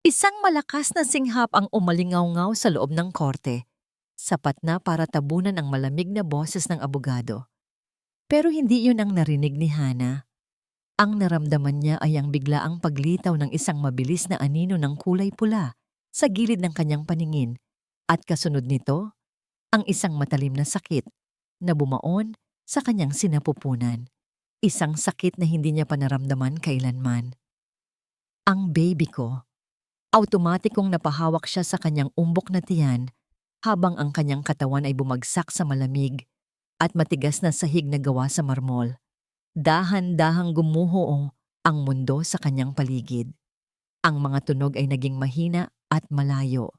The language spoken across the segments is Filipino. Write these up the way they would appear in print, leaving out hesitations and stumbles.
Isang malakas na singhap ang umalingaw-ngaw sa loob ng korte, sapat na para tabunan ang malamig na boses ng abogado. Pero hindi yun ang narinig ni Hana. Ang naramdaman niya ay ang biglaang paglitaw ng isang mabilis na anino ng kulay pula sa gilid ng kanyang paningin at kasunod nito, ang isang matalim na sakit na bumaon sa kanyang sinapupunan. Isang sakit na hindi niya pa naramdaman kailanman. Ang baby ko. Automatikong napahawak siya sa kanyang umbok na tiyan habang ang kanyang katawan ay bumagsak sa malamig at matigas na sahig na gawa sa marmol. Dahan-dahang gumuho ang mundo sa kanyang paligid. Ang mga tunog ay naging mahina at malayo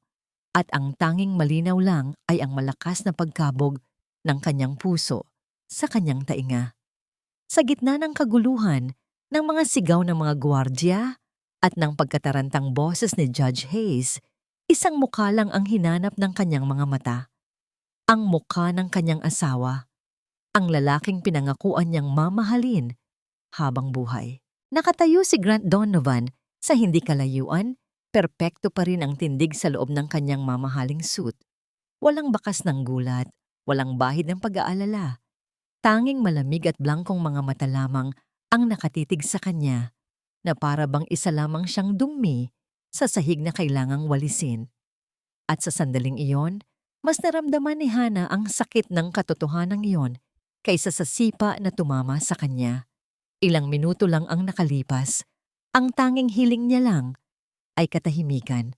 at ang tanging malinaw lang ay ang malakas na pagkabog ng kanyang puso sa kanyang tainga. Sa gitna ng kaguluhan ng mga sigaw ng mga gwardiya at ng pagkatarantang boses ni Judge Hayes, isang mukha lang ang hinanap ng kanyang mga mata. Ang mukha ng kanyang asawa, ang lalaking pinangakuan niyang mamahalin habang buhay. Nakatayo si Grant Donovan sa hindi kalayuan, perpekto pa rin ang tindig sa loob ng kanyang mamahaling suit. Walang bakas ng gulat, walang bahid ng pag-aalala. Tanging malamig at blangkong mga mata lamang ang nakatitig sa kanya na para bang isa lamang siyang dumi sa sahig na kailangang walisin. At sa sandaling iyon, mas naramdaman ni Hana ang sakit ng katotohanan iyon kaysa sa sipa na tumama sa kanya. Ilang minuto lang ang nakalipas, ang tanging hiling niya lang ay katahimikan.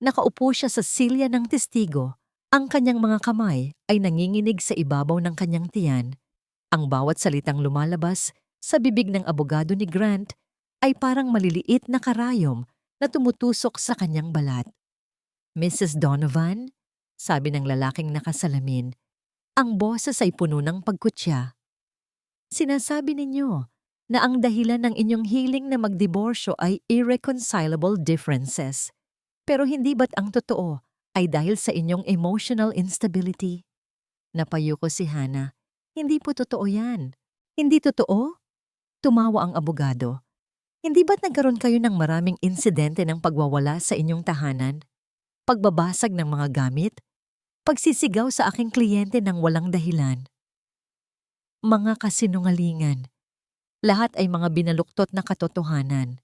Nakaupo siya sa silya ng testigo, ang kanyang mga kamay ay nanginginig sa ibabaw ng kanyang tiyan. Ang bawat salitang lumalabas sa bibig ng abogado ni Grant ay parang maliliit na karayom na tumutusok sa kanyang balat. Mrs. Donovan, sabi ng lalaking nakasalamin, ang boses ay puno ng pagkutya. Sinasabi ninyo na ang dahilan ng inyong hiling na magdiborsyo ay irreconcilable differences. Pero hindi ba't ang totoo ay dahil sa inyong emotional instability? Napayo ko si Hana. Hindi po totoo yan. Hindi totoo? Tumawa ang abogado. Hindi ba't nagkaroon kayo ng maraming insidente ng pagwawala sa inyong tahanan? Pagbabasag ng mga gamit? Pagsisigaw sa aking kliyente ng walang dahilan? Mga kasinungalingan. Lahat ay mga binaluktot na katotohanan.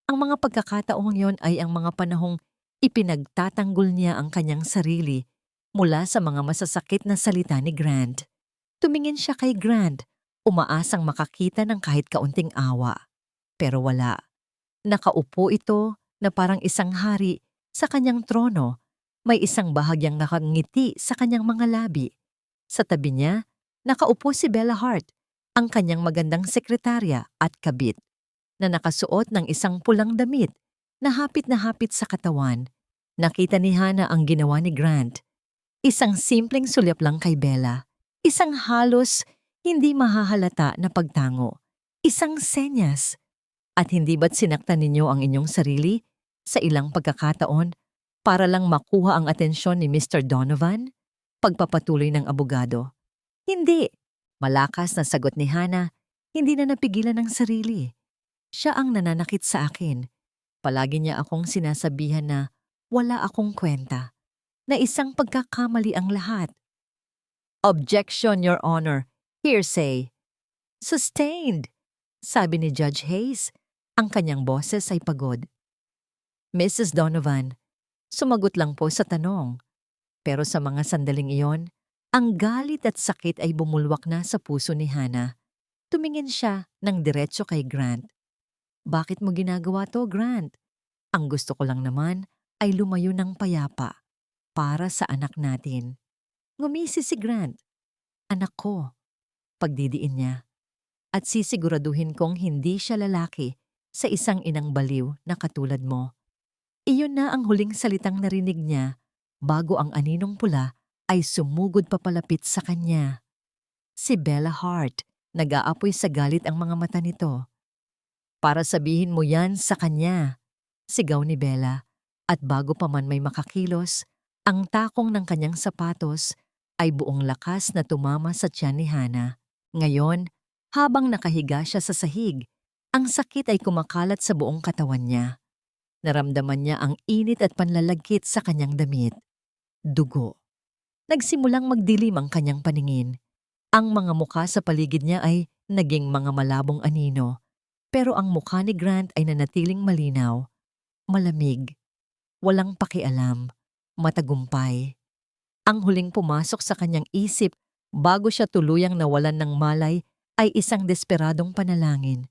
Ang mga pagkakataong yon ay ang mga panahong ipinagtatanggol niya ang kanyang sarili mula sa mga masasakit na salita ni Grant. Tumingin siya kay Grant, umaasang makakita ng kahit kaunting awa. Pero wala. Nakaupo ito na parang isang hari sa kanyang trono. May isang bahagyang nakangiti sa kanyang mga labi. Sa tabi niya, nakaupo si Bella Hart, ang kanyang magandang sekretarya at kabit, na nakasuot ng isang pulang damit na hapit sa katawan. Nakita ni Hana ang ginawa ni Grant. Isang simpleng sulyap lang kay Bella. Isang halos hindi mahahalata na pagtango. Isang senyas. At hindi ba't sinaktan ninyo ang inyong sarili sa ilang pagkakataon para lang makuha ang atensyon ni Mr. Donovan? Pagpapatuloy ng abogado. Hindi. Malakas na sagot ni Hana, hindi na napigilan ng sarili. Siya ang nananakit sa akin. Palagi niya akong sinasabihan na wala akong kwenta, na isang pagkakamali ang lahat. Objection, Your Honor. Hearsay. Sustained, sabi ni Judge Hayes. Ang kanyang boses ay pagod. Mrs. Donovan, sumagot lang po sa tanong. Pero sa mga sandaling iyon, ang galit at sakit ay bumulwak na sa puso ni Hana. Tumingin siya ng diretso kay Grant. Bakit mo ginagawa to, Grant? Ang gusto ko lang naman ay lumayo ng payapa para sa anak natin. Ngumisi si Grant. Anak ko, pagdidiin niya. At sisiguraduhin kong hindi siya lalaki sa isang inang baliw na katulad mo. Iyon na ang huling salitang narinig niya bago ang aninong pula ay sumugod papalapit sa kanya. Si Bella Hart, nag-aapoy sa galit ang mga mata nito. Para sabihin mo yan sa kanya, sigaw ni Bella, at bago pa man may makakilos, ang takong ng kanyang sapatos ay buong lakas na tumama sa tiyan ni Hana. Ngayon, habang nakahiga siya sa sahig, ang sakit ay kumakalat sa buong katawan niya. Naramdaman niya ang init at panlalagkit sa kanyang damit. Dugo. Nagsimulang magdilim ang kanyang paningin. Ang mga mukha sa paligid niya ay naging mga malabong anino. Pero ang mukha ni Grant ay nanatiling malinaw, malamig, walang pakialam, matagumpay. Ang huling pumasok sa kanyang isip bago siya tuluyang nawalan ng malay ay isang desperadong panalangin.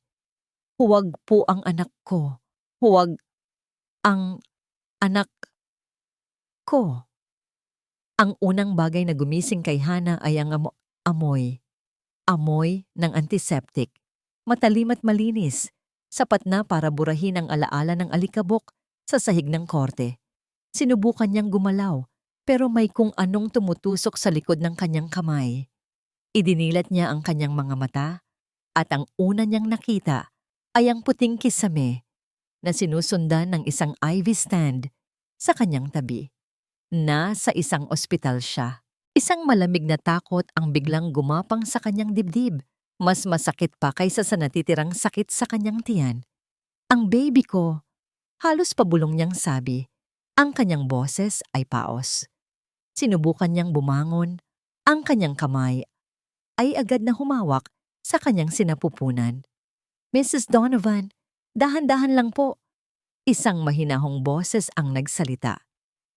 Huwag po ang anak ko. Huwag ang anak ko. Ang unang bagay na gumising kay Hana ay ang amoy. Amoy ng antiseptic. Matalim at malinis. Sapat na para burahin ang alaala ng alikabok sa sahig ng korte. Sinubukan niyang gumalaw pero may kung anong tumutusok sa likod ng kanyang kamay. Idinilat niya ang kanyang mga mata at ang una niyang nakita ay ang puting kisame na sinusundan ng isang IV stand sa kanyang tabi. Nasa isang ospital siya. Isang malamig na takot ang biglang gumapang sa kanyang dibdib. Mas masakit pa kaysa sa natitirang sakit sa kanyang tiyan. Ang baby ko, halos pabulong niyang sabi. Ang kanyang boses ay paos. Sinubukan niyang bumangon. Ang kanyang kamay ay agad na humawak sa kanyang sinapupunan. Mrs. Donovan, dahan-dahan lang po. Isang mahinahong boses ang nagsalita.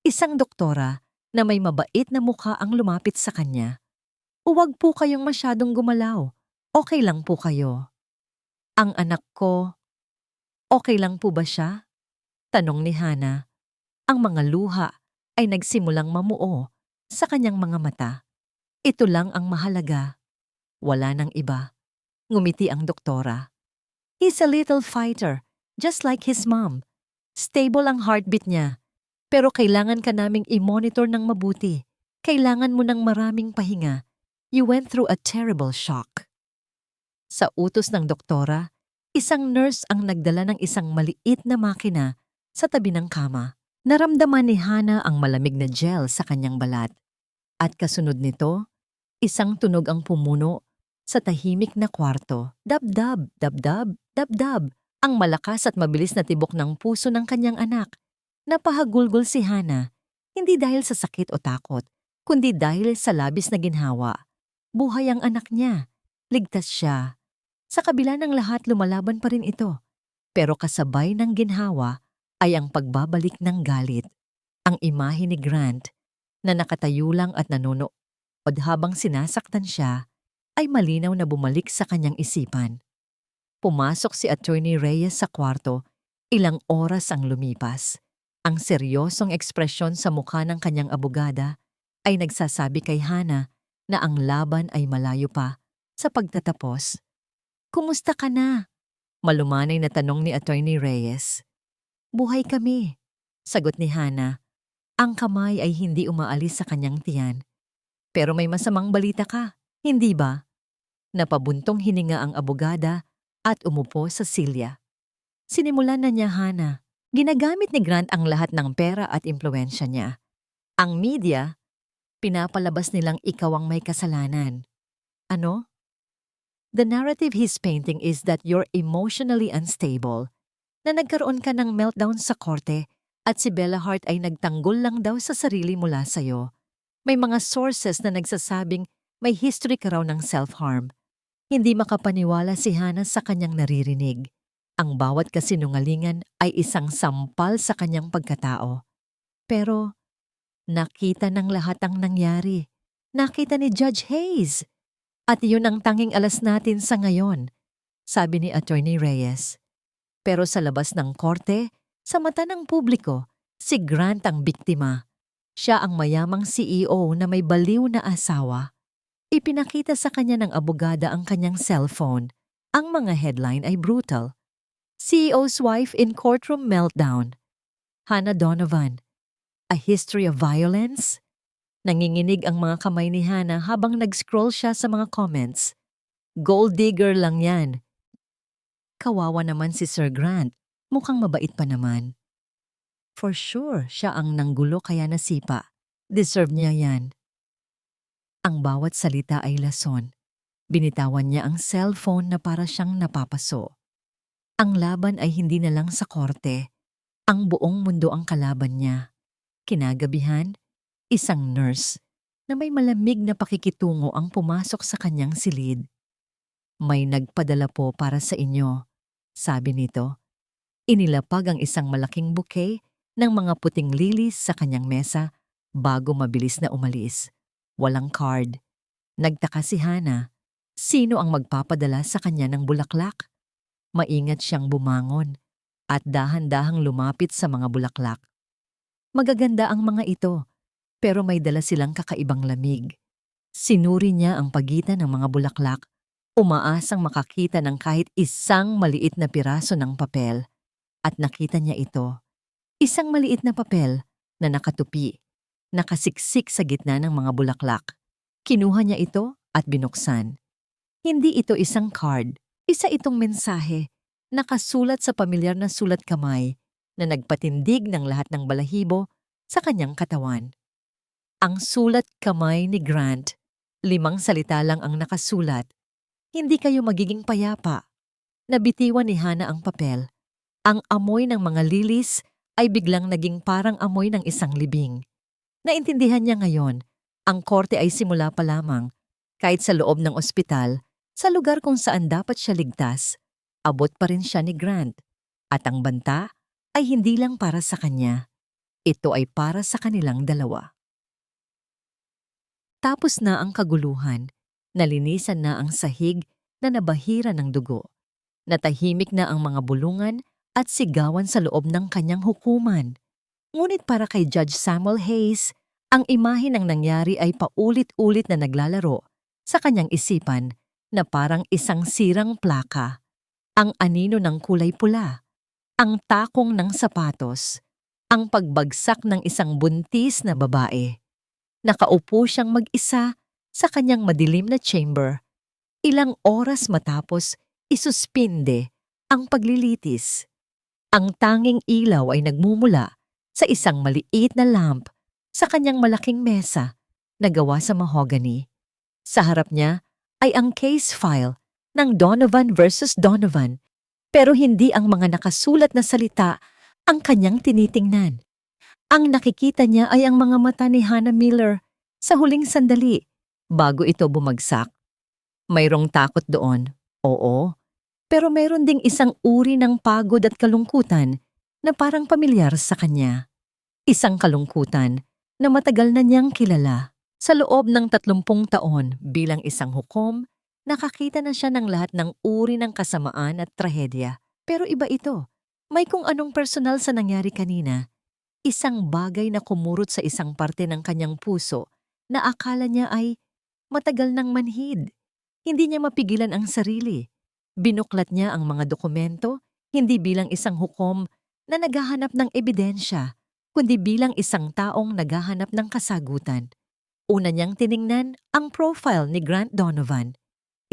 Isang doktora na may mabait na mukha ang lumapit sa kanya. Huwag po kayong masyadong gumalaw. Okay lang po kayo. Ang anak ko, okay lang po ba siya? Tanong ni Hana. Ang mga luha ay nagsimulang mamuo sa kanyang mga mata. Ito lang ang mahalaga. Wala nang iba. Ngumiti ang doktora. He's a little fighter, just like his mom. Stable ang heartbeat niya. Pero kailangan ka naming i-monitor ng mabuti. Kailangan mo ng maraming pahinga. You went through a terrible shock. Sa utos ng doktora, isang nurse ang nagdala ng isang maliit na makina sa tabi ng kama. Naramdaman ni Hana ang malamig na gel sa kanyang balat. At kasunod nito, isang tunog ang pumuno sa tahimik na kwarto. Dab-dab, dab-dab, dab-dab. Ang malakas at mabilis na tibok ng puso ng kanyang anak. Napahagulgol si Hana, hindi dahil sa sakit o takot, kundi dahil sa labis na ginhawa. Buhay ang anak niya. Ligtas siya. Sa kabila ng lahat, lumalaban pa rin ito. Pero kasabay ng ginhawa ay ang pagbabalik ng galit. Ang imahe ni Grant na nakatayo lang at nanonood habang sinasaktan siya ay malinaw na bumalik sa kanyang isipan. Pumasok si Attorney Reyes sa kwarto, ilang oras ang lumipas. Ang seryosong ekspresyon sa mukha ng kanyang abogada ay nagsasabi kay Hana na ang laban ay malayo pa sa pagtatapos. Kumusta ka na? Malumanay na tanong ni Attorney Reyes. Buhay kami, sagot ni Hana. Ang kamay ay hindi umaalis sa kanyang tiyan. Pero may masamang balita ka, hindi ba? Napabuntong hininga ang abogada at umupo sa silya. Sinimulan na niya, Hana. Ginagamit ni Grant ang lahat ng pera at impluwensya niya. Ang media, pinapalabas nilang ikaw ang may kasalanan. Ano? The narrative he's painting is that you're emotionally unstable, na nagkaroon ka ng meltdown sa korte at si Bella Hart ay nagtanggol lang daw sa sarili mula sa'yo. May mga sources na nagsasabing may history ka raw ng self-harm. Hindi makapaniwala si Hana sa kanyang naririnig. Ang bawat kasinungalingan ay isang sampal sa kanyang pagkatao. Pero nakita ng lahat ang nangyari. Nakita ni Judge Hayes. At iyon ang tanging alas natin sa ngayon, sabi ni Attorney Reyes. Pero sa labas ng korte, sa mata ng publiko, si Grant ang biktima. Siya ang mayamang CEO na may baliw na asawa. Ipinakita sa kanya ng abogada ang kanyang cellphone. Ang mga headline ay brutal. CEO's wife in courtroom meltdown. Hana Donovan. A history of violence? Nanginginig ang mga kamay ni Hana habang nag-scroll siya sa mga comments. Gold digger lang yan. Kawawa naman si Sir Grant. Mukhang mabait pa naman. For sure, siya ang nanggulo kaya nasipa. Deserve niya yan. Ang bawat salita ay lason. Binitawan niya ang cellphone na para siyang napapaso. Ang laban ay hindi na lang sa korte. Ang buong mundo ang kalaban niya. Kinagabihan, isang nurse na may malamig na pakikitungo ang pumasok sa kanyang silid. "May nagpadala po para sa inyo," sabi nito. Inilapag ang isang malaking bouquet ng mga puting lilis sa kanyang mesa bago mabilis na umalis. Walang card. Nagtaka si Hana. Sino ang magpapadala sa kanya ng bulaklak? Maingat siyang bumangon at dahan-dahang lumapit sa mga bulaklak. Magaganda ang mga ito, pero may dala silang kakaibang lamig. Sinuri niya ang pagitan ng mga bulaklak, umaasang makakita ng kahit isang maliit na piraso ng papel. At nakita niya ito. Isang maliit na papel na nakatupi, nakasiksik sa gitna ng mga bulaklak. Kinuha niya ito at binuksan. Hindi ito isang card, isa itong mensahe, nakasulat sa pamilyar na sulat kamay na nagpatindig ng lahat ng balahibo sa kanyang katawan. Ang sulat kamay ni Grant, 5 salita lang ang nakasulat. "Hindi kayo magiging payapa." Nabitiwan ni Hana ang papel. Ang amoy ng mga lilis ay biglang naging parang amoy ng isang libing. Naintindihan niya ngayon, ang korte ay simula pa lamang. Kahit sa loob ng ospital, sa lugar kung saan dapat siya ligtas, abot pa rin siya ni Grant. At ang banta ay hindi lang para sa kanya. Ito ay para sa kanilang dalawa. Tapos na ang kaguluhan. Nalinisan na ang sahig na nabahira ng dugo. Natahimik na ang mga bulungan at sigawan sa loob ng kanyang hukuman. Ngunit para kay Judge Samuel Hayes, ang imahe ng nangyari ay paulit-ulit na naglalaro sa kanyang isipan na parang isang sirang plaka. Ang anino ng kulay pula, ang takong ng sapatos, ang pagbagsak ng isang buntis na babae. Nakaupo siyang mag-isa sa kanyang madilim na chamber. Ilang oras matapos, isuspinde ang paglilitis. Ang tanging ilaw ay nagmumula sa isang maliit na lamp sa kanyang malaking mesa na gawa sa mahogany. Sa harap niya ay ang case file ng Donovan versus Donovan, pero hindi ang mga nakasulat na salita ang kanyang tinitingnan. Ang nakikita niya ay ang mga mata ni Hannah Miller sa huling sandali bago ito bumagsak. Mayroong takot doon, oo. Pero mayroon ding isang uri ng pagod at kalungkutan na parang pamilyar sa kanya. Isang kalungkutan na matagal na niyang kilala. Sa loob ng 30 taon bilang isang hukom, nakakita na siya ng lahat ng uri ng kasamaan at trahedya. Pero iba ito. May kung anong personal sa nangyari kanina. Isang bagay na kumurot sa isang parte ng kanyang puso na akala niya ay matagal nang manhid. Hindi niya mapigilan ang sarili. Binuklat niya ang mga dokumento, hindi bilang isang hukom na naghahanap ng ebidensya, kundi bilang isang taong naghahanap ng kasagutan. Una niyang tiningnan ang profile ni Grant Donovan,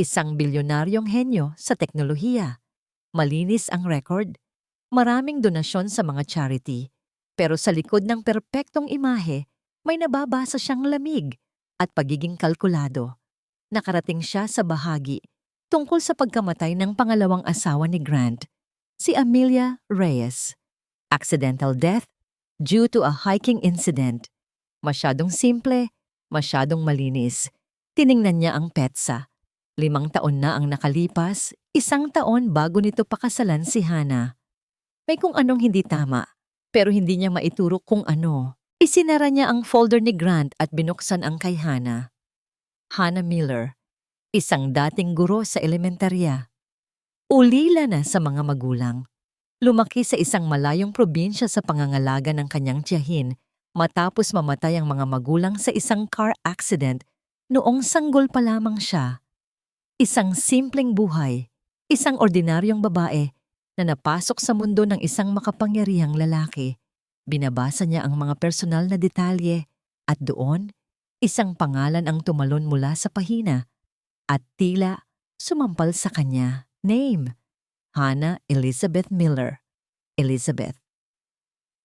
isang bilyonaryong henyo sa teknolohiya. Malinis ang record, maraming donasyon sa mga charity, pero sa likod ng perpektong imahe, may nababasa siyang lamig at pagiging kalkulado. Nakarating siya sa bahagi tungkol sa pagkamatay ng pangalawang asawa ni Grant, si Amelia Reyes. Accidental death due to a hiking incident. Masyadong simple, masyadong malinis. Tiningnan niya ang petsa. 5 taon na ang nakalipas, 1 taon bago nito pakasalan si Hannah. May kung anong hindi tama, pero hindi niya maiturok kung ano. Isinara niya ang folder ni Grant at binuksan ang kay Hannah. Hannah Miller, isang dating guro sa elementarya. Ulila na sa mga magulang. Lumaki sa isang malayong probinsya sa pangangalaga ng kanyang tiyahin matapos mamatay ang mga magulang sa isang car accident noong sanggol pa lamang siya. Isang simpleng buhay, isang ordinaryong babae na napasok sa mundo ng isang makapangyarihang lalaki. Binabasa niya ang mga personal na detalye at doon, isang pangalan ang tumalon mula sa pahina at tila sumampal sa kanya. Name: Hannah Elizabeth Miller. Elizabeth.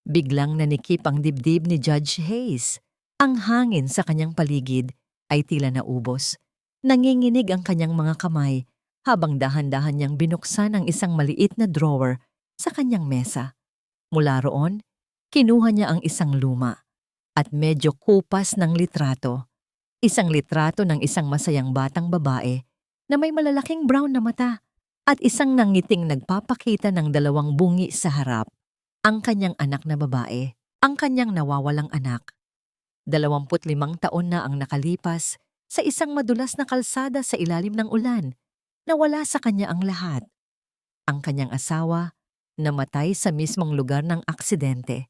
Biglang nanikip ang dibdib ni Judge Hayes. Ang hangin sa kanyang paligid ay tila naubos. Nanginginig ang kanyang mga kamay habang dahan-dahan niyang binuksan ang isang maliit na drawer sa kanyang mesa. Mula roon, kinuha niya ang isang luma at medyo kupas ng litrato. Isang litrato ng isang masayang batang babae na may malalaking brown na mata at isang nangiting nagpapakita ng dalawang bungi sa harap. Ang kanyang anak na babae, ang kanyang nawawalang anak. 25 taon na ang nakalipas sa isang madulas na kalsada sa ilalim ng ulan. Nawala sa kanya ang lahat. Ang kanyang asawa, namatay sa mismong lugar ng aksidente.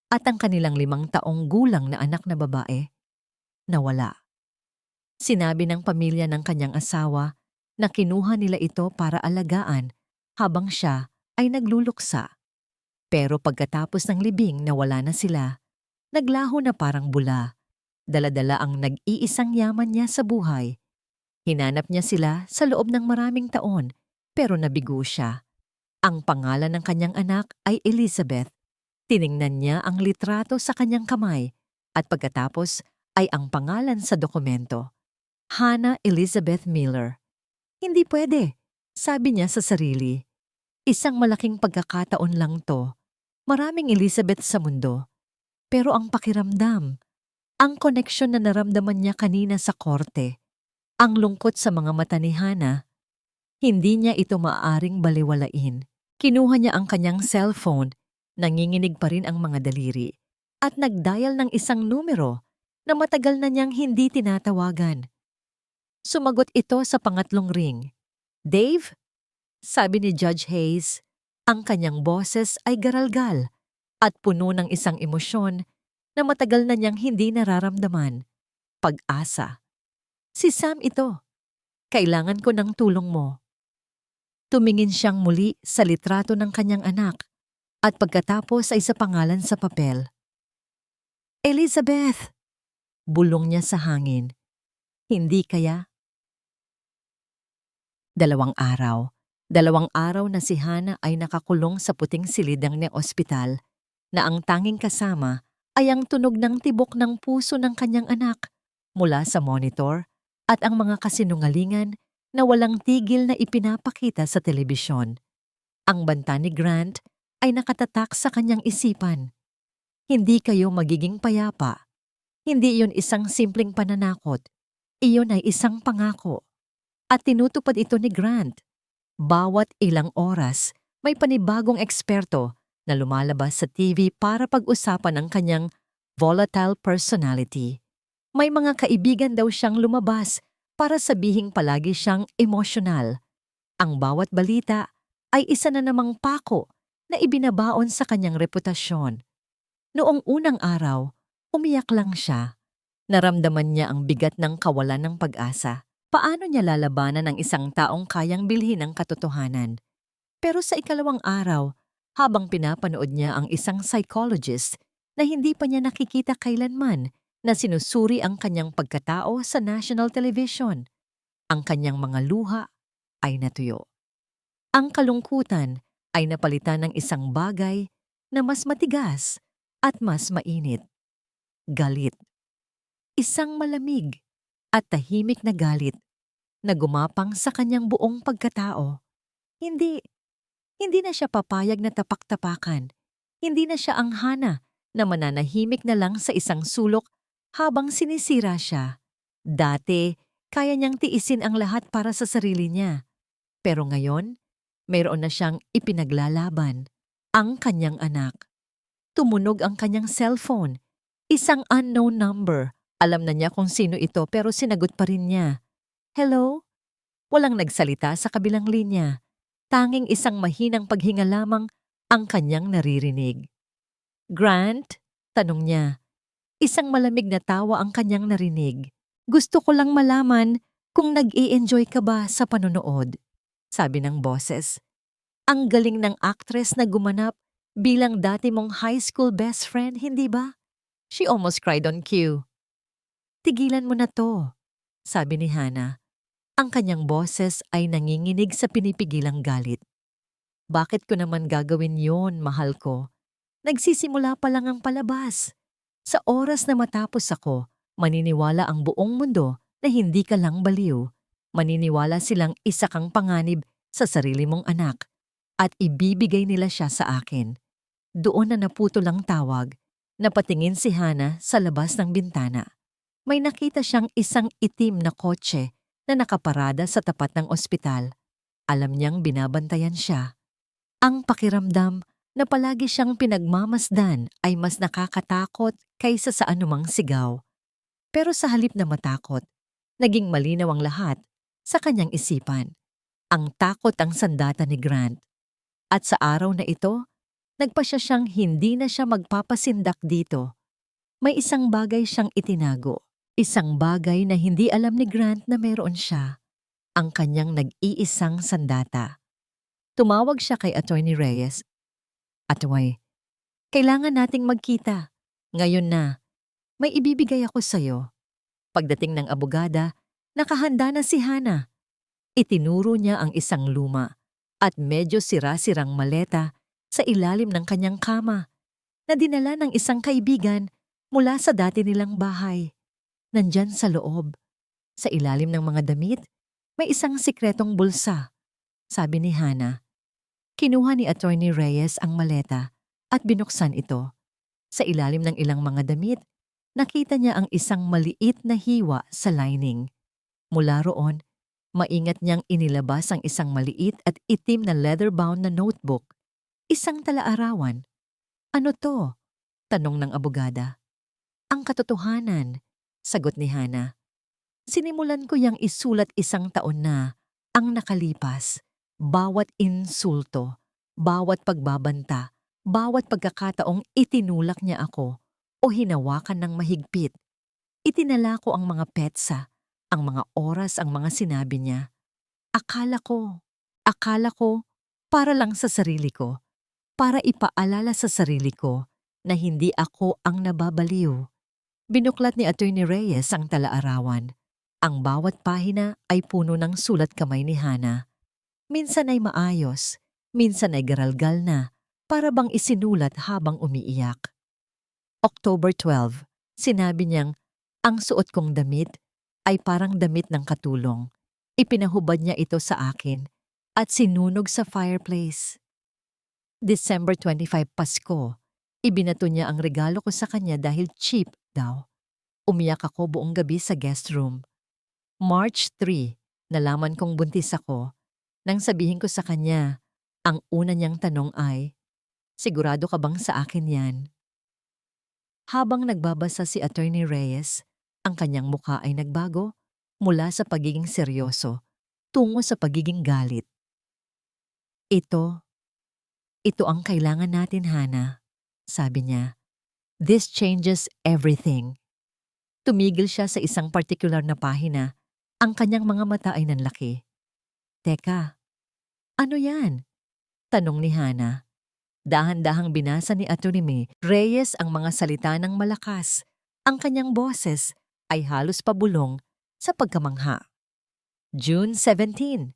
At ang kanilang 5 taong gulang na anak na babae, nawala. Sinabi ng pamilya ng kanyang asawa na kinuha nila ito para alagaan habang siya ay nagluluksa. Pero pagkatapos ng libing na wala na sila, naglaho na parang bula. Dala-dala ang nag-iisang yaman niya sa buhay. Hinanap niya sila sa loob ng maraming taon pero nabigo siya. Ang pangalan ng kanyang anak ay Elizabeth. Tiningnan niya ang litrato sa kanyang kamay at pagkatapos ay ang pangalan sa dokumento. Hannah Elizabeth Miller. Hindi pwede, sabi niya sa sarili. Isang malaking pagkakataon lang to. Maraming Elizabeth sa mundo. Pero ang pakiramdam, ang koneksyon na naramdaman niya kanina sa korte, ang lungkot sa mga mata ni Hannah, hindi niya ito maaaring baliwalain. Kinuha niya ang kanyang cellphone, nanginginig pa rin ang mga daliri, at nagdial ng isang numero na matagal na niyang hindi tinatawagan. Sumagot ito sa pangatlong ring. "Dave?" Sabi ni Judge Hayes. Ang kanyang boses ay garalgal at puno ng isang emosyon na matagal na niyang hindi nararamdaman. Pag-asa. "Si Sam ito. Kailangan ko ng tulong mo." Tumingin siyang muli sa litrato ng kanyang anak at pagkatapos ay sa pangalan sa papel. "Elizabeth!" Bulong niya sa hangin. Hindi kaya? 2 araw. 2 araw na si Hannah ay nakakulong sa puting silidang ng ospital na ang tanging kasama ay ang tunog ng tibok ng puso ng kanyang anak mula sa monitor at ang mga kasinungalingan na walang tigil na ipinapakita sa telebisyon. Ang banta ni Grant ay nakatatak sa kanyang isipan. Hindi kayo magiging payapa. Hindi iyon isang simpleng pananakot. Iyon ay isang pangako. At tinutupad ito ni Grant. Bawat ilang oras, may panibagong eksperto na lumalabas sa TV para pag-usapan ang kanyang volatile personality. May mga kaibigan daw siyang lumabas para sabihing palagi siyang emosyonal. Ang bawat balita ay isa na namang pako na ibinabaon sa kanyang reputasyon. Noong unang araw, umiyak lang siya. Naramdaman niya ang bigat ng kawalan ng pag-asa. Paano niya lalabanan ang isang taong kayang bilhin ng katotohanan? Pero sa ikalawang araw, habang pinapanood niya ang isang psychologist na hindi pa niya nakikita kailanman na sinusuri ang kanyang pagkatao sa national television, ang kanyang mga luha ay natuyo. Ang kalungkutan ay napalitan ng isang bagay na mas matigas at mas mainit. Galit. Isang malamig at tahimik na galit na gumapang sa kanyang buong pagkatao. Hindi na siya papayag na tapak-tapakan. Hindi na siya ang Hannah na mananahimik na lang sa isang sulok habang sinisira siya. Dati, kaya niyang tiisin ang lahat para sa sarili niya. Pero ngayon, mayroon na siyang ipinaglalaban, ang kanyang anak. Tumunog ang kanyang cellphone. Isang unknown number. Alam na niya kung sino ito pero sinagot pa rin niya. "Hello?" Walang nagsalita sa kabilang linya. Tanging isang mahinang paghinga lamang ang kanyang naririnig. "Grant?" tanong niya. Isang malamig na tawa ang kanyang narinig. "Gusto ko lang malaman kung nag-i-enjoy ka ba sa panonood," sabi ng boses. "Ang galing ng actress na gumanap bilang dati mong high school best friend, hindi ba?" She almost cried on cue. "Tigilan mo na to," sabi ni Hannah. Ang kanyang boses ay nanginginig sa pinipigilang galit. "Bakit ko naman gagawin yon, mahal ko? Nagsisimula pa lang ang palabas. Sa oras na matapos ako, maniniwala ang buong mundo na hindi ka lang baliw. Maniniwala silang isa kang panganib sa sarili mong anak at ibibigay nila siya sa akin. Doon na naputo lang tawag, napatingin si Hana sa labas ng bintana. May nakita siyang isang itim na kotse na nakaparada sa tapat ng ospital. Alam niyang binabantayan siya. Ang pakiramdam na palagi siyang pinagmamasdan ay mas nakakatakot kaysa sa anumang sigaw. Pero sa halip na matakot, naging malinaw ang lahat sa kanyang isipan. Ang takot ang sandata ni Grant. At sa araw na ito, nagpasya siyang hindi na siya magpapasindak dito. May isang bagay siyang itinago. Isang bagay na hindi alam ni Grant na meron siya. Ang kanyang nag-iisang sandata. Tumawag siya kay Attorney Reyes. Attorney, kailangan nating magkita. Ngayon na, may ibibigay ako sa'yo. Pagdating ng abogada, nakahanda na si Hana. Itinuro niya ang isang luma at medyo sira-sirang maleta sa ilalim ng kanyang kama na dinala ng isang kaibigan mula sa dati nilang bahay. Nandyan sa loob, sa ilalim ng mga damit, may isang sikretong bulsa. Sabi ni Hana. Kinuha ni Attorney Reyes ang maleta at binuksan ito. Sa ilalim ng ilang mga damit, nakita niya ang isang maliit na hiwa sa lining. Mula roon, maingat niyang inilabas ang isang maliit at itim na leather-bound na notebook. Isang talaarawan. Ano to? Tanong ng abogada. Ang katotohanan, sagot ni Hana. Sinimulan ko yang isulat isang taon na ang nakalipas. Bawat insulto, bawat pagbabanta, bawat pagkakataong itinulak niya ako o hinawakan ng mahigpit. Itinala ko ang mga petsa, ang mga oras, ang mga sinabi niya. Akala ko, para lang sa sarili ko, para ipaalala sa sarili ko na hindi ako ang nababaliw. Binuklat ni Attorney Reyes ang talaarawan. Ang bawat pahina ay puno ng sulat kamay ni Hana. Minsan ay maayos, minsan ay garalgal na, para bang isinulat habang umiiyak. October 12, sinabi niyang, ang suot kong damit ay parang damit ng katulong. Ipinahubad niya ito sa akin at sinunog sa fireplace. December 25, Pasko, ibinato niya ang regalo ko sa kanya dahil cheap daw. Umiyak ako buong gabi sa guest room. March 3, nalaman kong buntis ako. Nang sabihin ko sa kanya, ang una niyang tanong ay, sigurado ka bang sa akin yan? Habang nagbabasa si Attorney Reyes, ang kanyang mukha ay nagbago mula sa pagiging seryoso tungo sa pagiging galit. Ito ang kailangan natin, Hana, sabi niya. This changes everything. Tumigil siya sa isang partikular na pahina. Ang kanyang mga mata ay nanlaki. Teka, ano yan? Tanong ni Hana. Dahan-dahang binasa ni Attorney Reyes ang mga salita ng malakas. Ang kanyang boses ay halos pabulong sa pagkamangha. June 17.